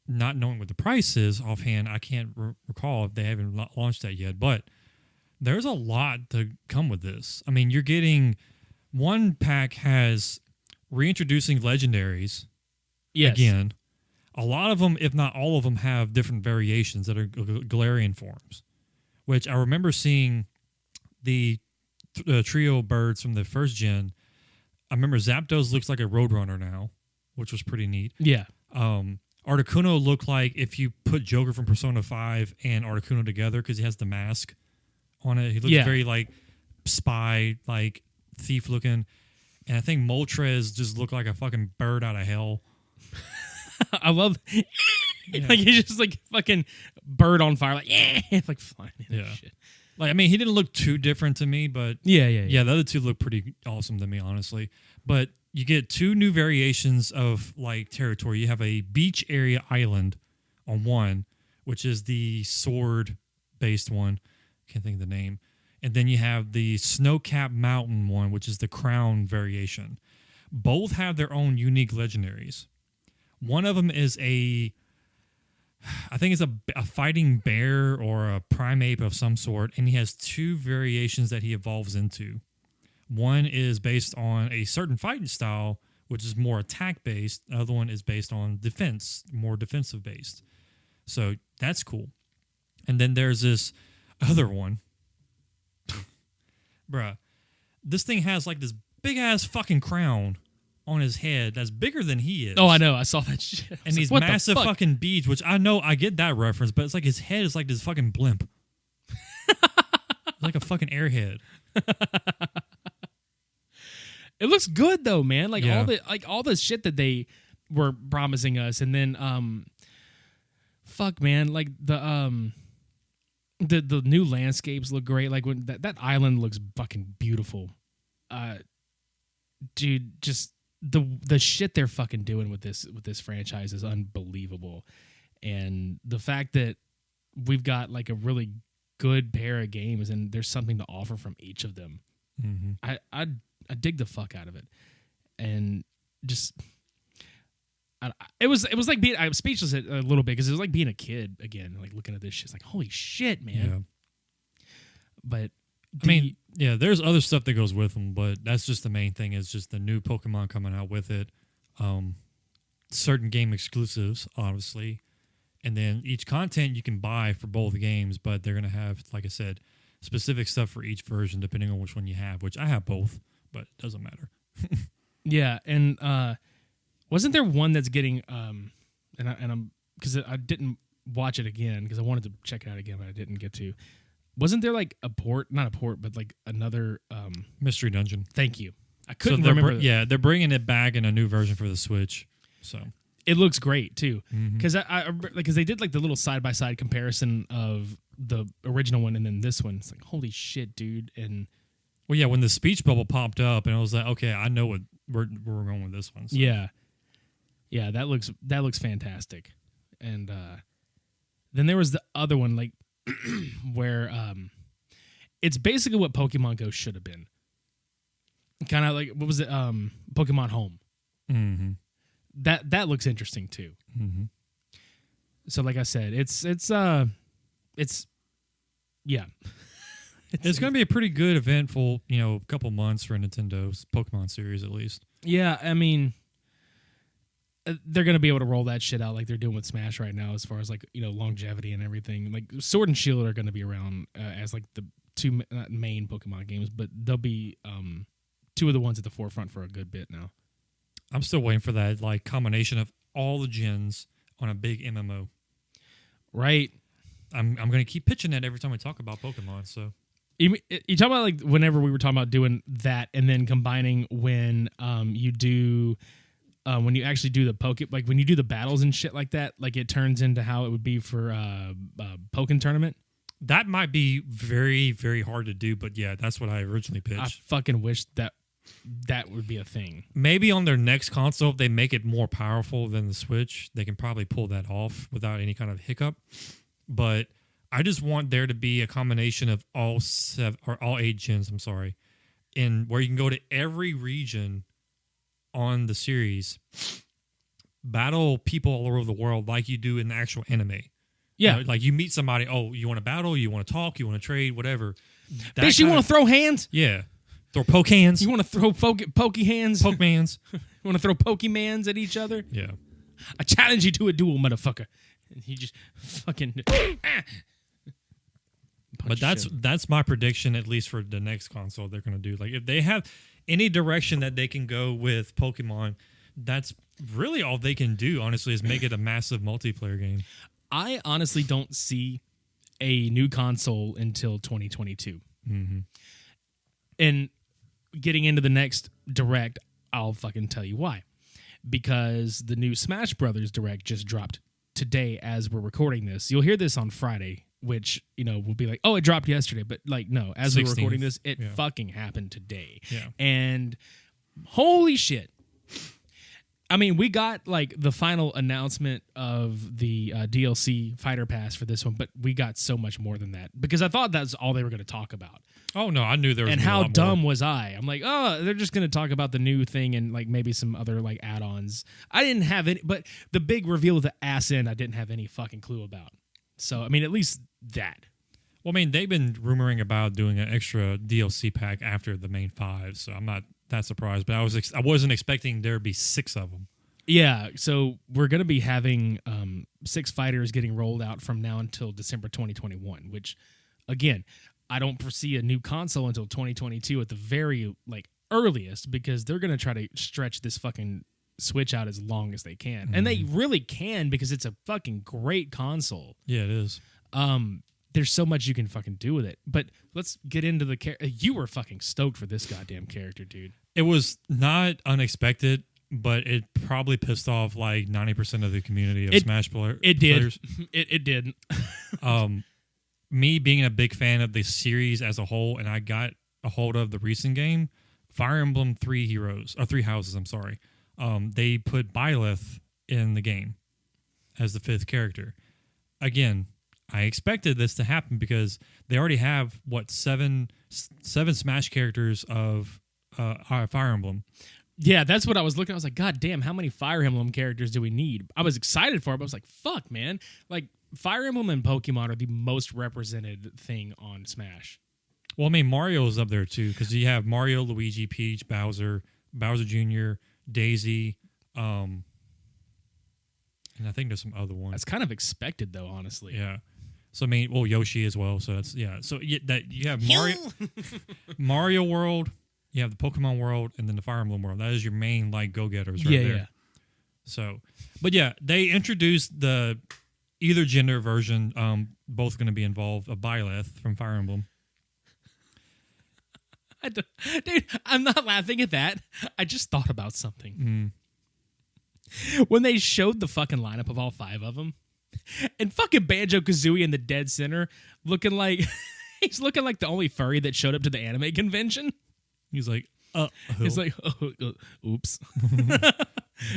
not knowing what the price is offhand, I can't recall if they haven't launched that yet. But there's a lot to come with this. I mean, you're getting one pack has reintroducing legendaries. Yes. Again, a lot of them, if not all of them, have different variations that are Galarian forms, which I remember seeing the trio birds from the first gen. I remember Zapdos looks like a Roadrunner now, which was pretty neat. Yeah. Articuno looked like if you put Joker from Persona 5 and Articuno together because he has the mask on it. He looks very like spy, like thief looking. And I think Moltres just looked like a fucking bird out of hell. I love like he's just like fucking bird on fire, like like flying in and shit. Like, I mean, he didn't look too different to me, but Yeah. the other two look pretty awesome to me, honestly. But you get two new variations of like territory. You have a beach area island on one, which is the sword based one. Can't think of the name. And then you have the snow-capped mountain one, which is the crown variation. Both have their own unique legendaries. One of them is I think it's a fighting bear or a primeape of some sort, and he has two variations that he evolves into. One is based on a certain fighting style, which is more attack-based. The other one is based on defense, more defensive-based. So that's cool. And then there's this other one. Bruh, this thing has like this big-ass fucking crown on his head that's bigger than he is. Oh, I know. I saw that shit. And these massive fucking beads, which I know I get that reference, but it's like his head is like this fucking blimp. Like a fucking airhead. It looks good though, man. Like all the shit that they were promising us, and then fuck, man, like the new landscapes look great. Like when that island looks fucking beautiful. Dude, just the shit they're fucking doing with this franchise is unbelievable. And the fact that we've got like a really good pair of games and there's something to offer from each of them. Mm-hmm. I dig the fuck out of it. And just it was like being, I was speechless a little bit because it was like being a kid again, like looking at this shit. It's like, holy shit, man. Yeah. But I mean, yeah, there's other stuff that goes with them, but that's just the main thing is just the new Pokemon coming out with it. Certain game exclusives, obviously. And then each content you can buy for both games, but they're going to have, like I said, specific stuff for each version depending on which one you have, which I have both, but it doesn't matter. Yeah, and wasn't there one that's getting and I'm because I didn't watch it again because I wanted to check it out again, but I didn't get to. Wasn't there like not a port, but like another Mystery Dungeon? Thank you. I couldn't remember. They're bringing it back in a new version for the Switch. So it looks great too, Mm-hmm. because they did like the little side by side comparison of the original one and then this one. It's like, holy shit, dude! And well, yeah, when the speech bubble popped up, and I was like, okay, I know what we're going with this one. So. Yeah, that looks fantastic. And then there was the other one, like where it's basically what Pokemon Go should have been. Kind of like, what was it? Pokemon Home. Mm-hmm. That looks interesting too. Mm-hmm. So like I said, it's yeah. It's going to be a pretty good eventful, couple months for Nintendo's Pokemon series at least. Yeah, I mean, they're going to be able to roll that shit out like they're doing with Smash right now as far as like, longevity and everything. Like Sword and Shield are going to be around as like the two main Pokemon games, but they'll be two of the ones at the forefront for a good bit now. I'm still waiting for that like combination of all the gens on a big MMO. Right. I'm going to keep pitching that every time we talk about Pokemon, so... You talk about like whenever we were talking about doing that and then combining when you do when you actually do the like when you do the battles and shit like that, like it turns into how it would be for Pokken tournament. That might be very, very hard to do, but yeah, that's what I originally pitched. I fucking wish that that would be a thing. Maybe on their next console, if they make it more powerful than the Switch, they can probably pull that off without any kind of hiccup. But I just want there to be a combination of all 8 gens. I'm sorry, in where you can go to every region on the series, battle people all over the world like you do in the actual anime. Yeah, You know, like you meet somebody. Oh, you want to battle? You want to talk? You want to trade? Whatever. bitch, you want to throw hands? Yeah. Throw poke hands. You want to throw pokey hands? Pokemans. You want to throw Pokemans at each other? Yeah. I challenge you to a duel, motherfucker. And he just fucking. But that's my prediction, at least for the next console they're going to do. Like if they have any direction that they can go with Pokemon, that's really all they can do, honestly, is make it a massive multiplayer game. I honestly don't see a new console until 2022. Mm-hmm. And getting into the next Direct, I'll fucking tell you why. Because the new Smash Brothers Direct just dropped today as we're recording this. You'll hear this on Friday, which, will be like, oh, it dropped yesterday. But, no, as we're recording this, it fucking happened today. Yeah. And holy shit. I mean, we got, the final announcement of the DLC Fighter Pass for this one, but we got so much more than that. Because I thought that's all they were going to talk about. Oh, no, I knew there was and gonna be a how lot dumb more. was I? I'm like, oh, they're just going to talk about the new thing and maybe some other add-ons. I didn't have any, but the big reveal of the ass end, I didn't have any fucking clue about. So, I mean, at least that. Well, I mean, they've been rumoring about doing an extra DLC pack after the main 5, so I'm not that surprised. But I wasn't expecting there to be 6 of them. Yeah, so we're going to be having 6 fighters getting rolled out from now until December 2021, which, again, I don't foresee a new console until 2022 at the very earliest, because they're going to try to stretch this fucking Switch out as long as they can. Mm-hmm. And they really can, because it's a fucking great console. Yeah, it is. There's so much you can fucking do with it. But let's get into the character. You were fucking stoked for this goddamn character, dude. It was not unexpected, but it probably pissed off 90% of the community of Smash players. It did. It did. Me being a big fan of the series as a whole, and I got a hold of the recent game, Fire Emblem Three Houses, I'm sorry. They put Byleth in the game as the 5th character. Again, I expected this to happen because they already have, 7 Smash characters of Fire Emblem. Yeah, that's what I was looking at. I was like, God damn, how many Fire Emblem characters do we need? I was excited for it, but I was like, fuck, man. Fire Emblem and Pokemon are the most represented thing on Smash. Well, I mean, Mario's up there, too, because you have Mario, Luigi, Peach, Bowser Jr., Daisy, and I think there's some other ones. That's kind of expected, though, honestly. Yeah. So, I mean, Yoshi as well. So, that's, yeah. So, that you have Mario World, you have the Pokemon world, and then the Fire Emblem world. That is your main, go-getters right there. Yeah. So, but yeah, they introduced the either gender version, both going to be involved, of Byleth from Fire Emblem. Dude, I'm not laughing at that. I just thought about something. When they showed the fucking lineup of all 5 of them, and fucking Banjo-Kazooie in the dead center, looking like he's looking like the only furry that showed up to the anime convention. He's like, He's like, oops.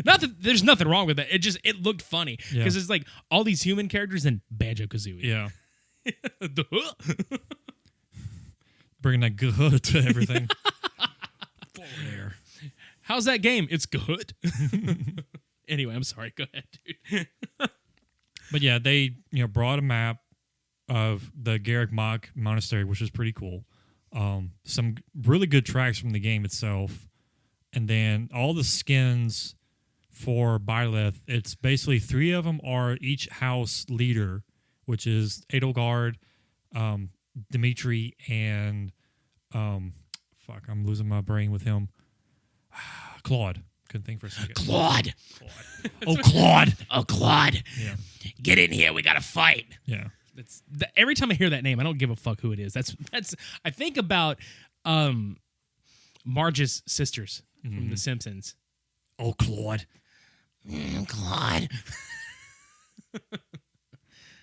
Not that there's nothing wrong with that. It looked funny because it's like all these human characters and Banjo-Kazooie. Yeah. Bringing that good to everything. There. How's that game? It's good. Anyway, I'm sorry. Go ahead, dude. But yeah, they brought a map of the Garrick Mach Monastery, which was pretty cool. Some really good tracks from the game itself, and then all the skins for Byleth. It's basically 3 of them are each house leader, which is Edelgard, Dimitri, and I'm losing my brain with him. Claude. Couldn't think for a second. Claude. Oh, Claude. Oh, Claude. Yeah. Get in here. We got to fight. Yeah. Every time I hear that name, I don't give a fuck who it is. That's. I think about Marge's sisters from The Simpsons. Oh, Claude. Claude.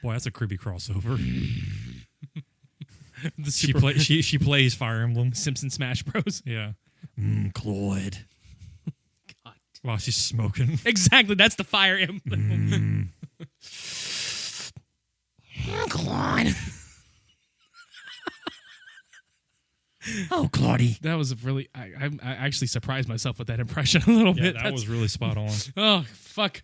Boy, that's a creepy crossover. The she plays Fire Emblem. Simpson Smash Bros. Yeah. Claude. God. While she's smoking. Exactly. That's the Fire Emblem. Claude. Oh, Claudie. That was a really. I actually surprised myself with that impression a little Yeah, bit. that was really spot on. Oh, fuck.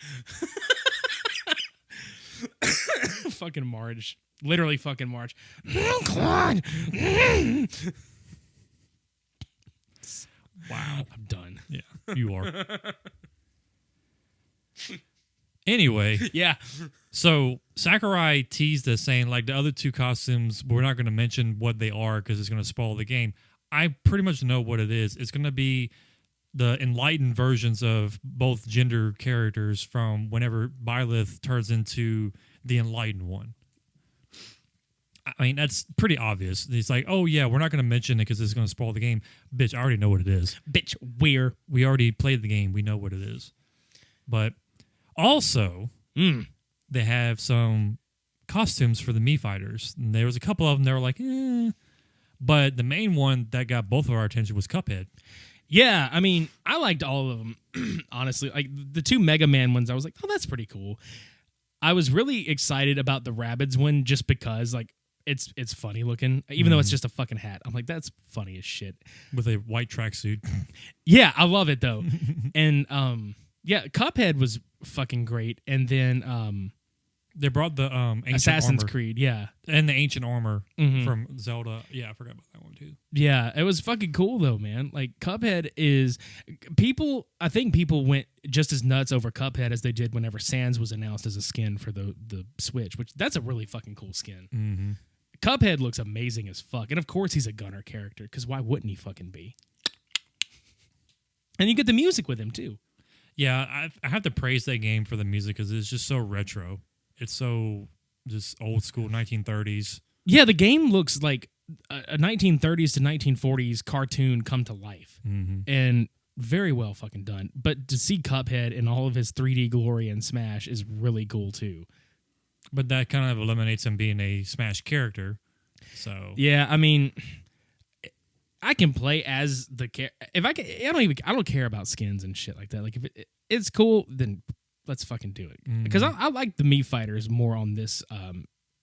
Fucking Marge. Literally fucking Marge. Claude. Wow. I'm done. Yeah, you are. Anyway, Yeah. so Sakurai teased us saying, like, the other two costumes, we're not going to mention what they are because it's going to spoil the game. I pretty much know what it is. It's going to be the enlightened versions of both gender characters from whenever Byleth turns into the enlightened one. I mean, that's pretty obvious. It's like, oh, yeah, we're not going to mention it because it's going to spoil the game. Bitch, I already know what it is. Bitch, we're. We already played the game. We know what it is. But also, they have some costumes for the Mii fighters. And there was a couple of them that were like, eh. But the main one that got both of our attention was Cuphead. Yeah, I mean, I liked all of them, honestly. Like, the two Mega Man ones, I was like, oh, that's pretty cool. I was really excited about the Rabbids one just because, like, it's funny looking, even though it's just a fucking hat. I'm like, that's funny as shit. With a white tracksuit. Yeah, I love it, though. And, yeah, Cuphead was fucking great. And then they brought the ancient Assassin's armor. Creed, yeah. And the ancient armor Mhm. from Zelda. Yeah, I forgot about that one, too. Yeah, it was fucking cool, though, man. Like, Cuphead is... I think people went just as nuts over Cuphead as they did whenever Sans was announced as a skin for the Switch, which that's a really fucking cool skin. Mm-hmm. Cuphead looks amazing as fuck. And, of course, he's a gunner character, because why wouldn't he fucking be? And you get the music with him, too. Yeah, I have to praise that game for the music because it's just so retro. It's so just old school 1930s. Yeah, the game looks like a 1930s to 1940s cartoon come to life. Mm-hmm. And very well fucking done. But to see Cuphead in all of his 3D glory in Smash is really cool, too. But that kind of eliminates him being a Smash character. So Yeah, I mean... I can play as the if I can. I don't care about skins and shit like that. Like if it's cool, then let's fucking do it. Because I like the Mii fighters more on this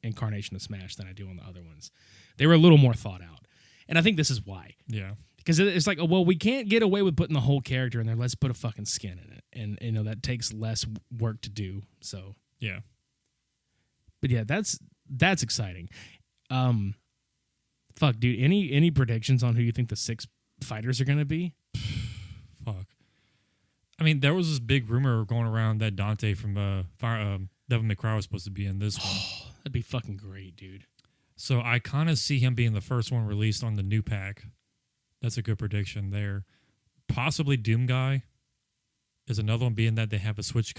incarnation of Smash than I do on the other ones. They were a little more thought out, and I think this is why. Yeah, because it's like, oh, well, we can't get away with putting the whole character in there. Let's put a fucking skin in it, and you know that takes less work to do. So yeah, but yeah, that's exciting. Fuck, dude. Any predictions on who you think the 6 fighters are going to be? Fuck. I mean, there was this big rumor going around that Dante from Devil May Cry was supposed to be in this one. That'd be fucking great, dude. So I kind of see him being the first one released on the new pack. That's a good prediction there. Possibly Doom Guy is another one, being that they have a Switch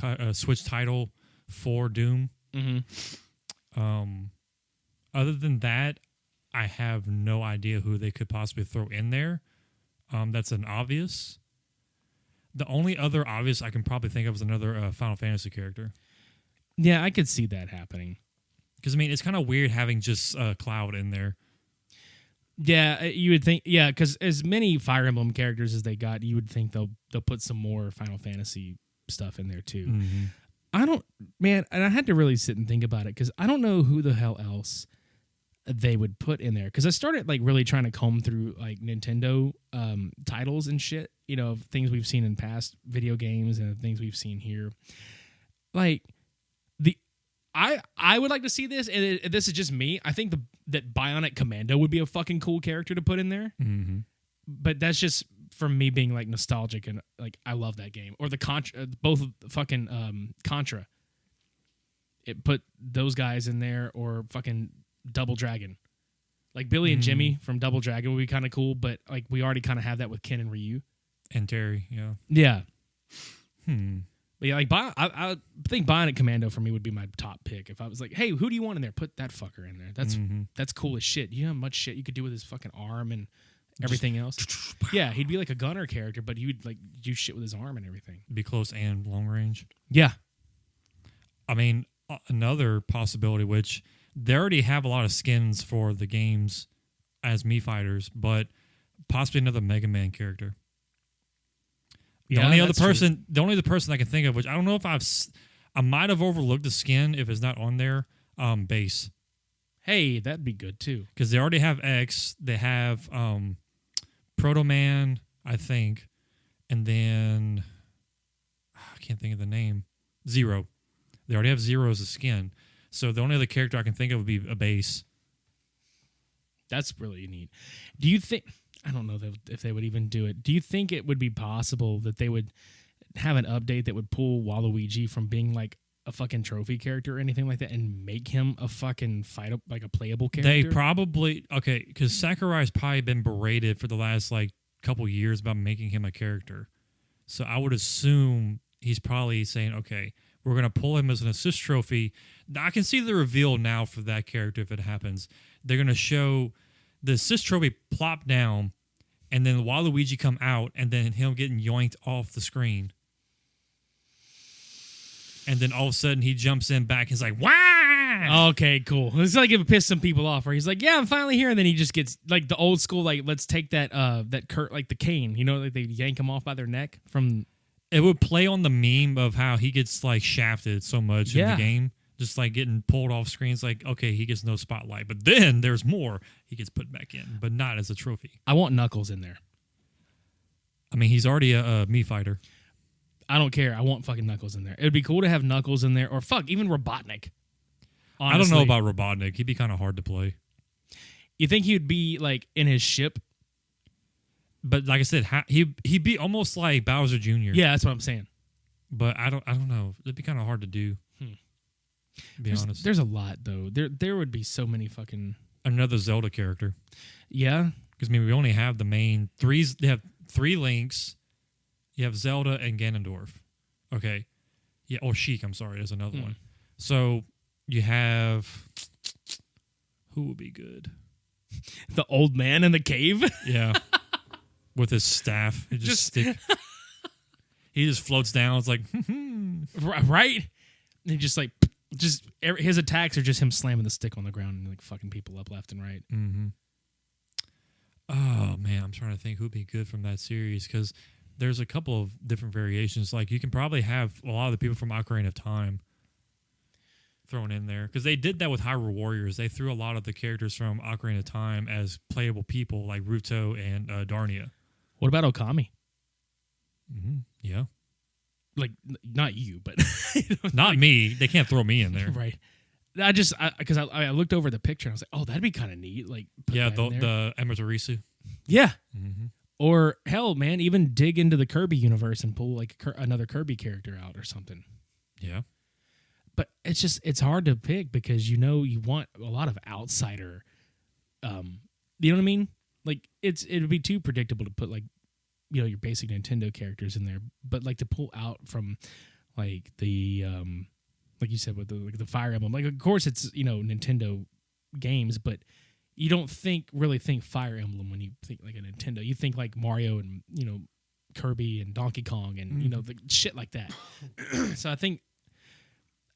title for Doom. Mm-hmm. Other than that, I have no idea who they could possibly throw in there. That's an obvious. The only other obvious I can probably think of is another Final Fantasy character. Yeah, I could see that happening. Because, I mean, it's kind of weird having just Cloud in there. Yeah, you would think. Yeah, because as many Fire Emblem characters as they got, you would think they'll put some more Final Fantasy stuff in there too. Mm-hmm. I don't, man, and I had to really sit and think about it because I don't know who the hell else they would put in there. Because I started like really trying to comb through like Nintendo titles and shit, you know, things we've seen in past video games and things we've seen here. Like I would like to see this, and this is just me. I think that Bionic Commando would be a fucking cool character to put in there. Mm-hmm. But that's just from me being like nostalgic and like I love that game. Or the Contra, both fucking Contra. It put those guys in there, or fucking Double Dragon. Like Billy and Jimmy from Double Dragon would be kind of cool, but like we already kind of have that with Ken and Ryu. And Terry, yeah. Yeah. But yeah, like I think Bionic Commando for me would be my top pick. If I was like, hey, who do you want in there? Put that fucker in there. That's cool as shit. You know how much shit you could do with his fucking arm and everything else? Yeah, he'd be like a gunner character, but he would like do shit with his arm and everything. Be close and long range. Yeah. I mean, another possibility, which they already have a lot of skins for the games as Mii fighters, but possibly another Mega Man character. The only other person I can think of, which I don't know if I might have overlooked the skin if it's not on there. Base. Hey, that'd be good too. Because they already have X. They have Proto Man, I think, and then I can't think of the name. Zero. They already have Zero as a skin. So the only other character I can think of would be a Base. That's really neat. Do you think? I don't know if they would even do it. Do you think it would be possible that they would have an update that would pull Waluigi from being like a fucking trophy character or anything like that and make him a fucking like a playable character? They probably because Sakurai's probably been berated for the last like couple years about making him a character. So I would assume he's probably saying, okay, we're gonna pull him as an assist trophy. I can see the reveal now for that character if it happens. They're gonna show the assist trophy plop down, and then Waluigi come out, and then him getting yoinked off the screen. And then all of a sudden he jumps in back and he's like, "Wah!" Okay, cool. It's like it pissed some people off where he's like, yeah, I'm finally here. And then he just gets like the old school, like, let's take that like the cane, like they yank him off by their neck from. It would play on the meme of how he gets like shafted so much in the game. Just like getting pulled off screens, like, okay, he gets no spotlight. But then there's more. He gets put back in, but not as a trophy. I want Knuckles in there. I mean, he's already a Mii fighter. I don't care. I want fucking Knuckles in there. It would be cool to have Knuckles in there, or even Robotnik. Honestly. I don't know about Robotnik. He'd be kind of hard to play. You think he would be like in his ship? But like I said, he'd be almost like Bowser Jr. Yeah, that's what I'm saying. But I don't know. It'd be kind of hard to do. To be honest, there's a lot though. There would be so many fucking another Zelda character. Yeah, because I mean we only have the main threes. They have 3 Links. You have Zelda and Ganondorf. Okay, yeah. Oh, Sheik. I'm sorry. There's another one. So you have who would be good? The old man in the cave. Yeah, with his staff. He just floats down. It's like right. And he just like. His attacks are just him slamming the stick on the ground and like fucking people up left and right. Mm-hmm. Oh man, I'm trying to think who'd be good from that series because there's a couple of different variations. Like you can probably have a lot of the people from Ocarina of Time thrown in there because they did that with Hyrule Warriors. They threw a lot of the characters from Ocarina of Time as playable people, like Ruto and Darnia. What about Okami? Mm-hmm. Yeah. Like not you, but not me. They can't throw me in there, right? Because I looked over the picture and I was like, oh, that'd be kind of neat. Like, the Amaterasu. Yeah, mm-hmm. Or hell, man, even dig into the Kirby universe and pull like another Kirby character out or something. Yeah, but it's hard to pick because you want a lot of outsider. You know what I mean? Like it'd be too predictable to put like. Your basic Nintendo characters in there, but like to pull out from like the like you said with the Fire Emblem, like of course it's Nintendo games, but you don't really think Fire Emblem when you think like a Nintendo. You think like Mario and Kirby and Donkey Kong and the shit like that. So I think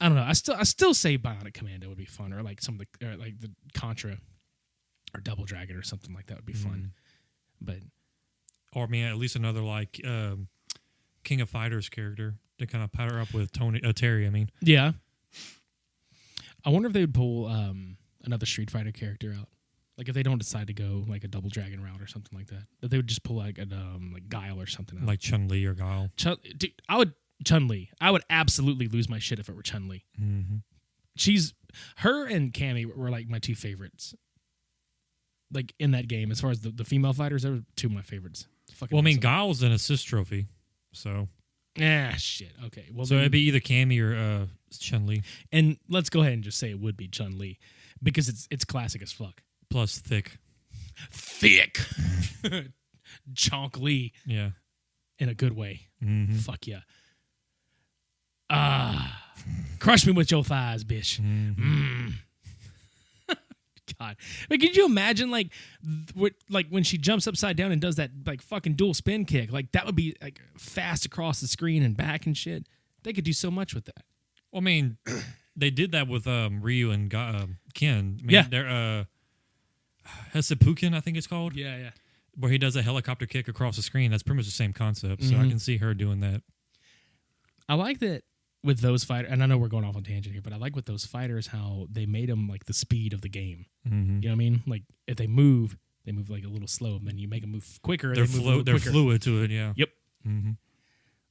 I don't know. I still say Bionic Commando would be fun, or like some of the like the Contra or Double Dragon or something like that would be fun, but. Or I mean, at least another like King of Fighters character to kind of pair up with Terry. I mean, yeah. I wonder if they would pull another Street Fighter character out, like if they don't decide to go like a Double Dragon route or something like that. That they would just pull like a like Guile or something out. Like Chun-Li or Guile. Dude, Chun-Li. I would absolutely lose my shit if it were Chun-Li. Mm-hmm. Her and Cammy were like my 2 favorites. Like in that game, as far as the female fighters, they were 2 of my favorites. Well, I mean, Guile's an assist trophy, so. Shit. Okay. Well, so it'd be either Cammy or Chun-Li. And let's go ahead and just say it would be Chun-Li because it's classic as fuck. Plus thick. Chonk Li. Yeah. In a good way. Mm-hmm. Fuck yeah. Crush me with your thighs, bitch. Mm-hmm. God, but could you imagine like when she jumps upside down and does that like fucking dual spin kick? Like that would be like fast across the screen and back and shit. They could do so much with that. Well, I mean, they did that with Ryu and Ken. I mean, yeah, they're Hesepuken, I think it's called. Yeah. where he does a helicopter kick across the screen. That's pretty much the same concept. So I can see her doing that. I like that with those fighters, and I know we're going off on tangent here, but I like with those fighters how they made them like the speed of the game. Mm-hmm. You know what I mean? Like if they move like a little slow, and then you make them move quicker. They're quicker. fluid to it, yeah. Yep. Mm-hmm.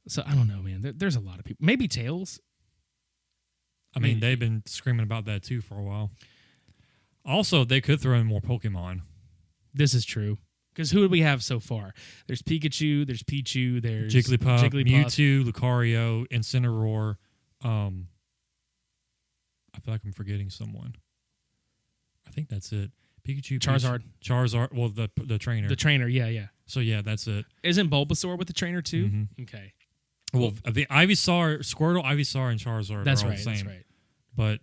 So I don't know, man. There's a lot of people. Maybe Tails. I mean, they've been screaming about that too for a while. Also, they could throw in more Pokemon. This is true. Because who do we have so far? There's Pikachu, there's Pichu, there's Jigglypuff, Mewtwo, Lucario, Incineroar. I feel like I'm forgetting someone. I think that's it. Pikachu, Charizard. Well, the trainer. The trainer, yeah. So yeah, that's it. Isn't Bulbasaur with the trainer too? Mm-hmm. Okay. Well, the Ivysaur, Squirtle, Ivysaur, and Charizard That's are all right. the same. That's right. But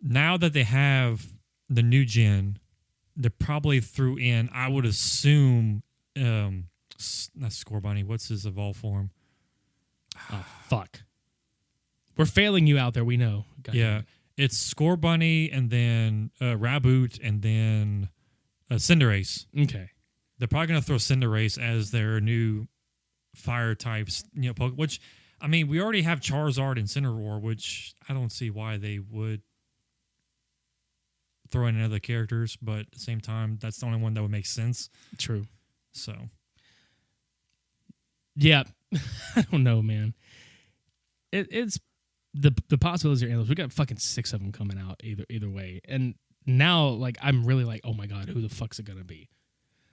now that they have the new gen, they probably threw in, I would assume, not Scorbunny. What's his evolved form? Oh, fuck. We're failing you out there, we know. God Yeah. damn it. It's Scorbunny and then Raboot and then Cinderace. Okay. They're probably going to throw Cinderace as their new fire types, which, I mean, we already have Charizard and Incineroar, which I don't see why they would throw in other characters, but at the same time, that's the only one that would make sense. True. So. Yeah. I don't know, man. It's the possibilities are endless. We got fucking 6 of them coming out either way. And now, like, I'm really like, oh my God, who the fuck's it going to be?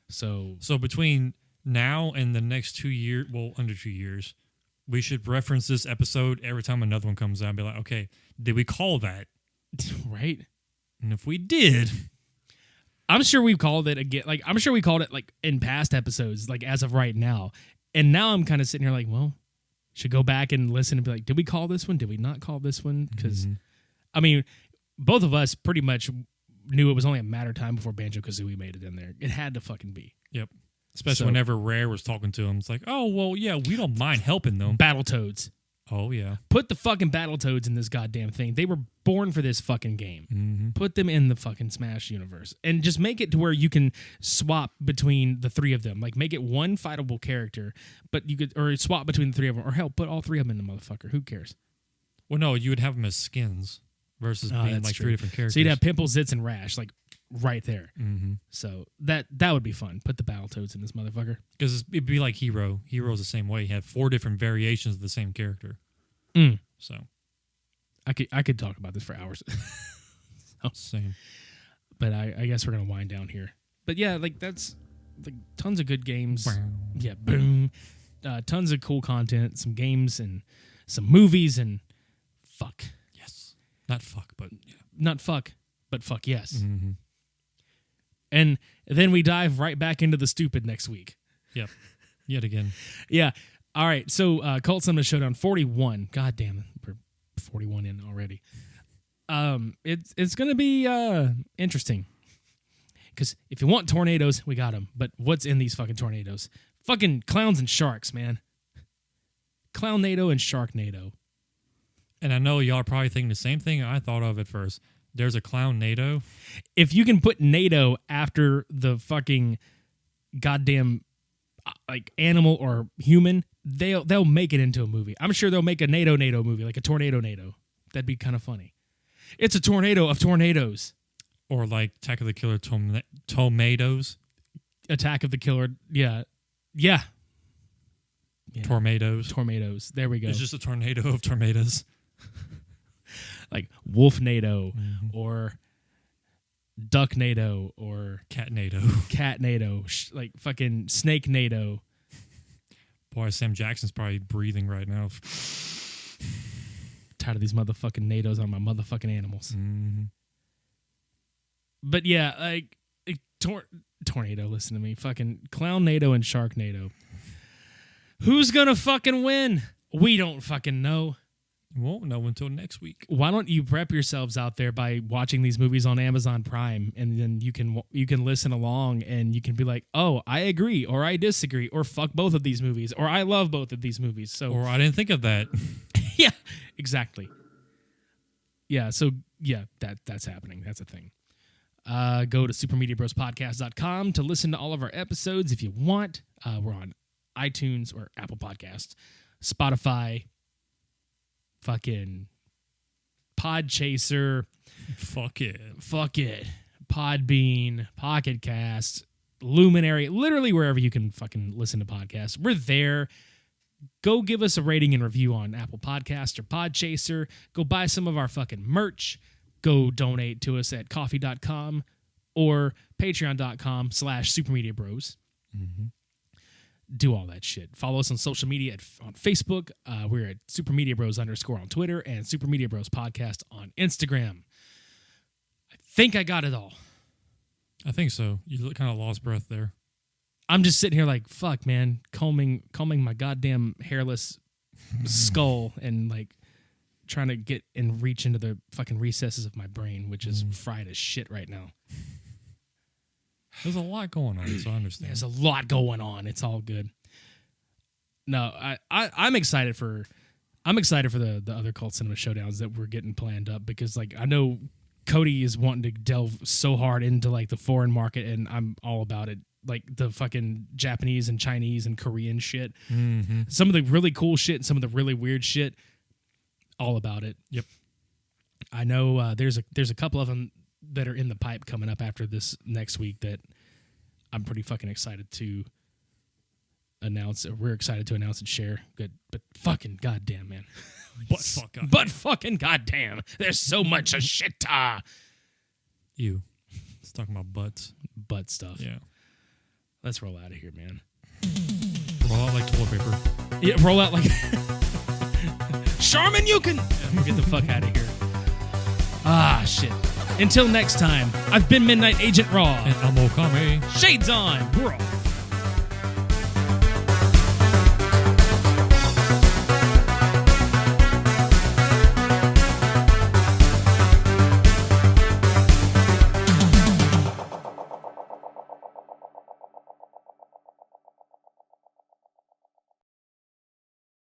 So between now and the next 2 years, well, under 2 years, we should reference this episode every time another one comes out and be like, okay, did we call that? Right? And if we did, I'm sure we've called it again. Like, I'm sure we called it like in past episodes, like as of right now. And now I'm kind of sitting here like, well, should go back and listen and be like, did we call this one? Did we not call this one? Because, I mean, both of us pretty much knew it was only a matter of time before Banjo-Kazooie made it in there. It had to fucking be. Yep. Especially whenever Rare was talking to him. It's like, oh, well, yeah, we don't mind helping them. Battletoads. Oh, yeah. Put the fucking Battletoads in this goddamn thing. They were born for this fucking game. Mm-hmm. Put them in the fucking Smash universe. And just make it to where you can swap between the 3 of them. Like, make it one fightable character, but you could, or swap between the 3 of them. Or hell, put all 3 of them in the motherfucker. Who cares? Well, no, you would have them as skins versus being like 3 different characters. So you'd have Pimple, Zits, and Rash, like, right there. Mm-hmm. So that would be fun. Put the Battletoads in this motherfucker. Because it'd be like Hero. Hero's the same way. You have 4 different variations of the same character. So I could talk about this for hours. Same. But I guess we're gonna wind down here. But yeah, like that's like tons of good games. Yeah, boom. Tons of cool content, some games and some movies and fuck. Yes. Not fuck, but yeah. Not fuck, but fuck yes. Mm-hmm. And then we dive right back into the stupid next week. Yep. Yet again. Yeah. All right, so Cult Cinema Showdown 41. God damn it, we're 41 in already. It's gonna be interesting because if you want tornadoes, we got them. But what's in these fucking tornadoes? Fucking clowns and sharks, man. Clownado and Sharknado. And I know y'all are probably thinking the same thing I thought of at first. There's a clown NATO. If you can put NATO after the fucking goddamn like animal or human, they'll make it into a movie. I'm sure they'll make a NATO movie, like a tornado NATO. That'd be kind of funny. It's a tornado of tornadoes. Or like Attack of the Killer Tomatoes. Attack of the Killer, yeah. Tornadoes. There we go. It's just a tornado of tornadoes. Like Wolf NATO or Duck NATO or Cat NATO. Cat NATO. Like fucking Snake NATO. Boy, Sam Jackson's probably breathing right now. Tired of these motherfucking NATOs on my motherfucking animals. Mm-hmm. But yeah, like tornado, listen to me. Fucking Clown NATO and Shark NATO. Who's gonna fucking win? We don't fucking know. Won't know until next week. Why don't you prep yourselves out there by watching these movies on Amazon Prime, and then you can listen along and you can be like, oh, I agree, or I disagree, or fuck both of these movies, or I love both of these movies. So, or I didn't think of that. Yeah, exactly. Yeah, so yeah, that's happening. That's a thing. Go to supermediabrospodcast.com to listen to all of our episodes if you want. We're on iTunes or Apple Podcasts, Spotify, fucking Podchaser, Fuck it. Podbean, Pocket Cast, Luminary, literally wherever you can fucking listen to podcasts. We're there. Go give us a rating and review on Apple Podcasts or Podchaser. Go buy some of our fucking merch. Go donate to us at coffee.com or patreon.com/supermediabros. Mm-hmm. Do all that shit. Follow us on social media on Facebook. We're at supermediabros _ on Twitter and supermediabros podcast on Instagram. I think I got it all. I think so. You look kind of lost breath there. I'm just sitting here like, fuck, man, combing my goddamn hairless skull and like trying to get and reach into the fucking recesses of my brain, which is fried as shit right now. There's a lot going on, so I understand. There's a lot going on. It's all good. No, I'm excited for the other Cult Cinema showdowns that we're getting planned up, because like I know Cody is wanting to delve so hard into like the foreign market, and I'm all about it. Like the fucking Japanese and Chinese and Korean shit. Mm-hmm. Some of the really cool shit and some of the really weird shit. All about it. Yep. I know there's a couple of them that are in the pipe coming up after this next week that I'm pretty fucking excited to announce. We're excited to announce and share. Good, but fucking goddamn, man. But fucking goddamn, there's so much of shit. You. It's talking about butts. Butt stuff. Yeah. Let's roll out of here, man. Roll out like toilet paper. Yeah, roll out like Charmin, you can get the fuck out of here. Ah, shit. Until next time, I've been Midnight Agent Raw. And I'm Okami. Shades on, bro.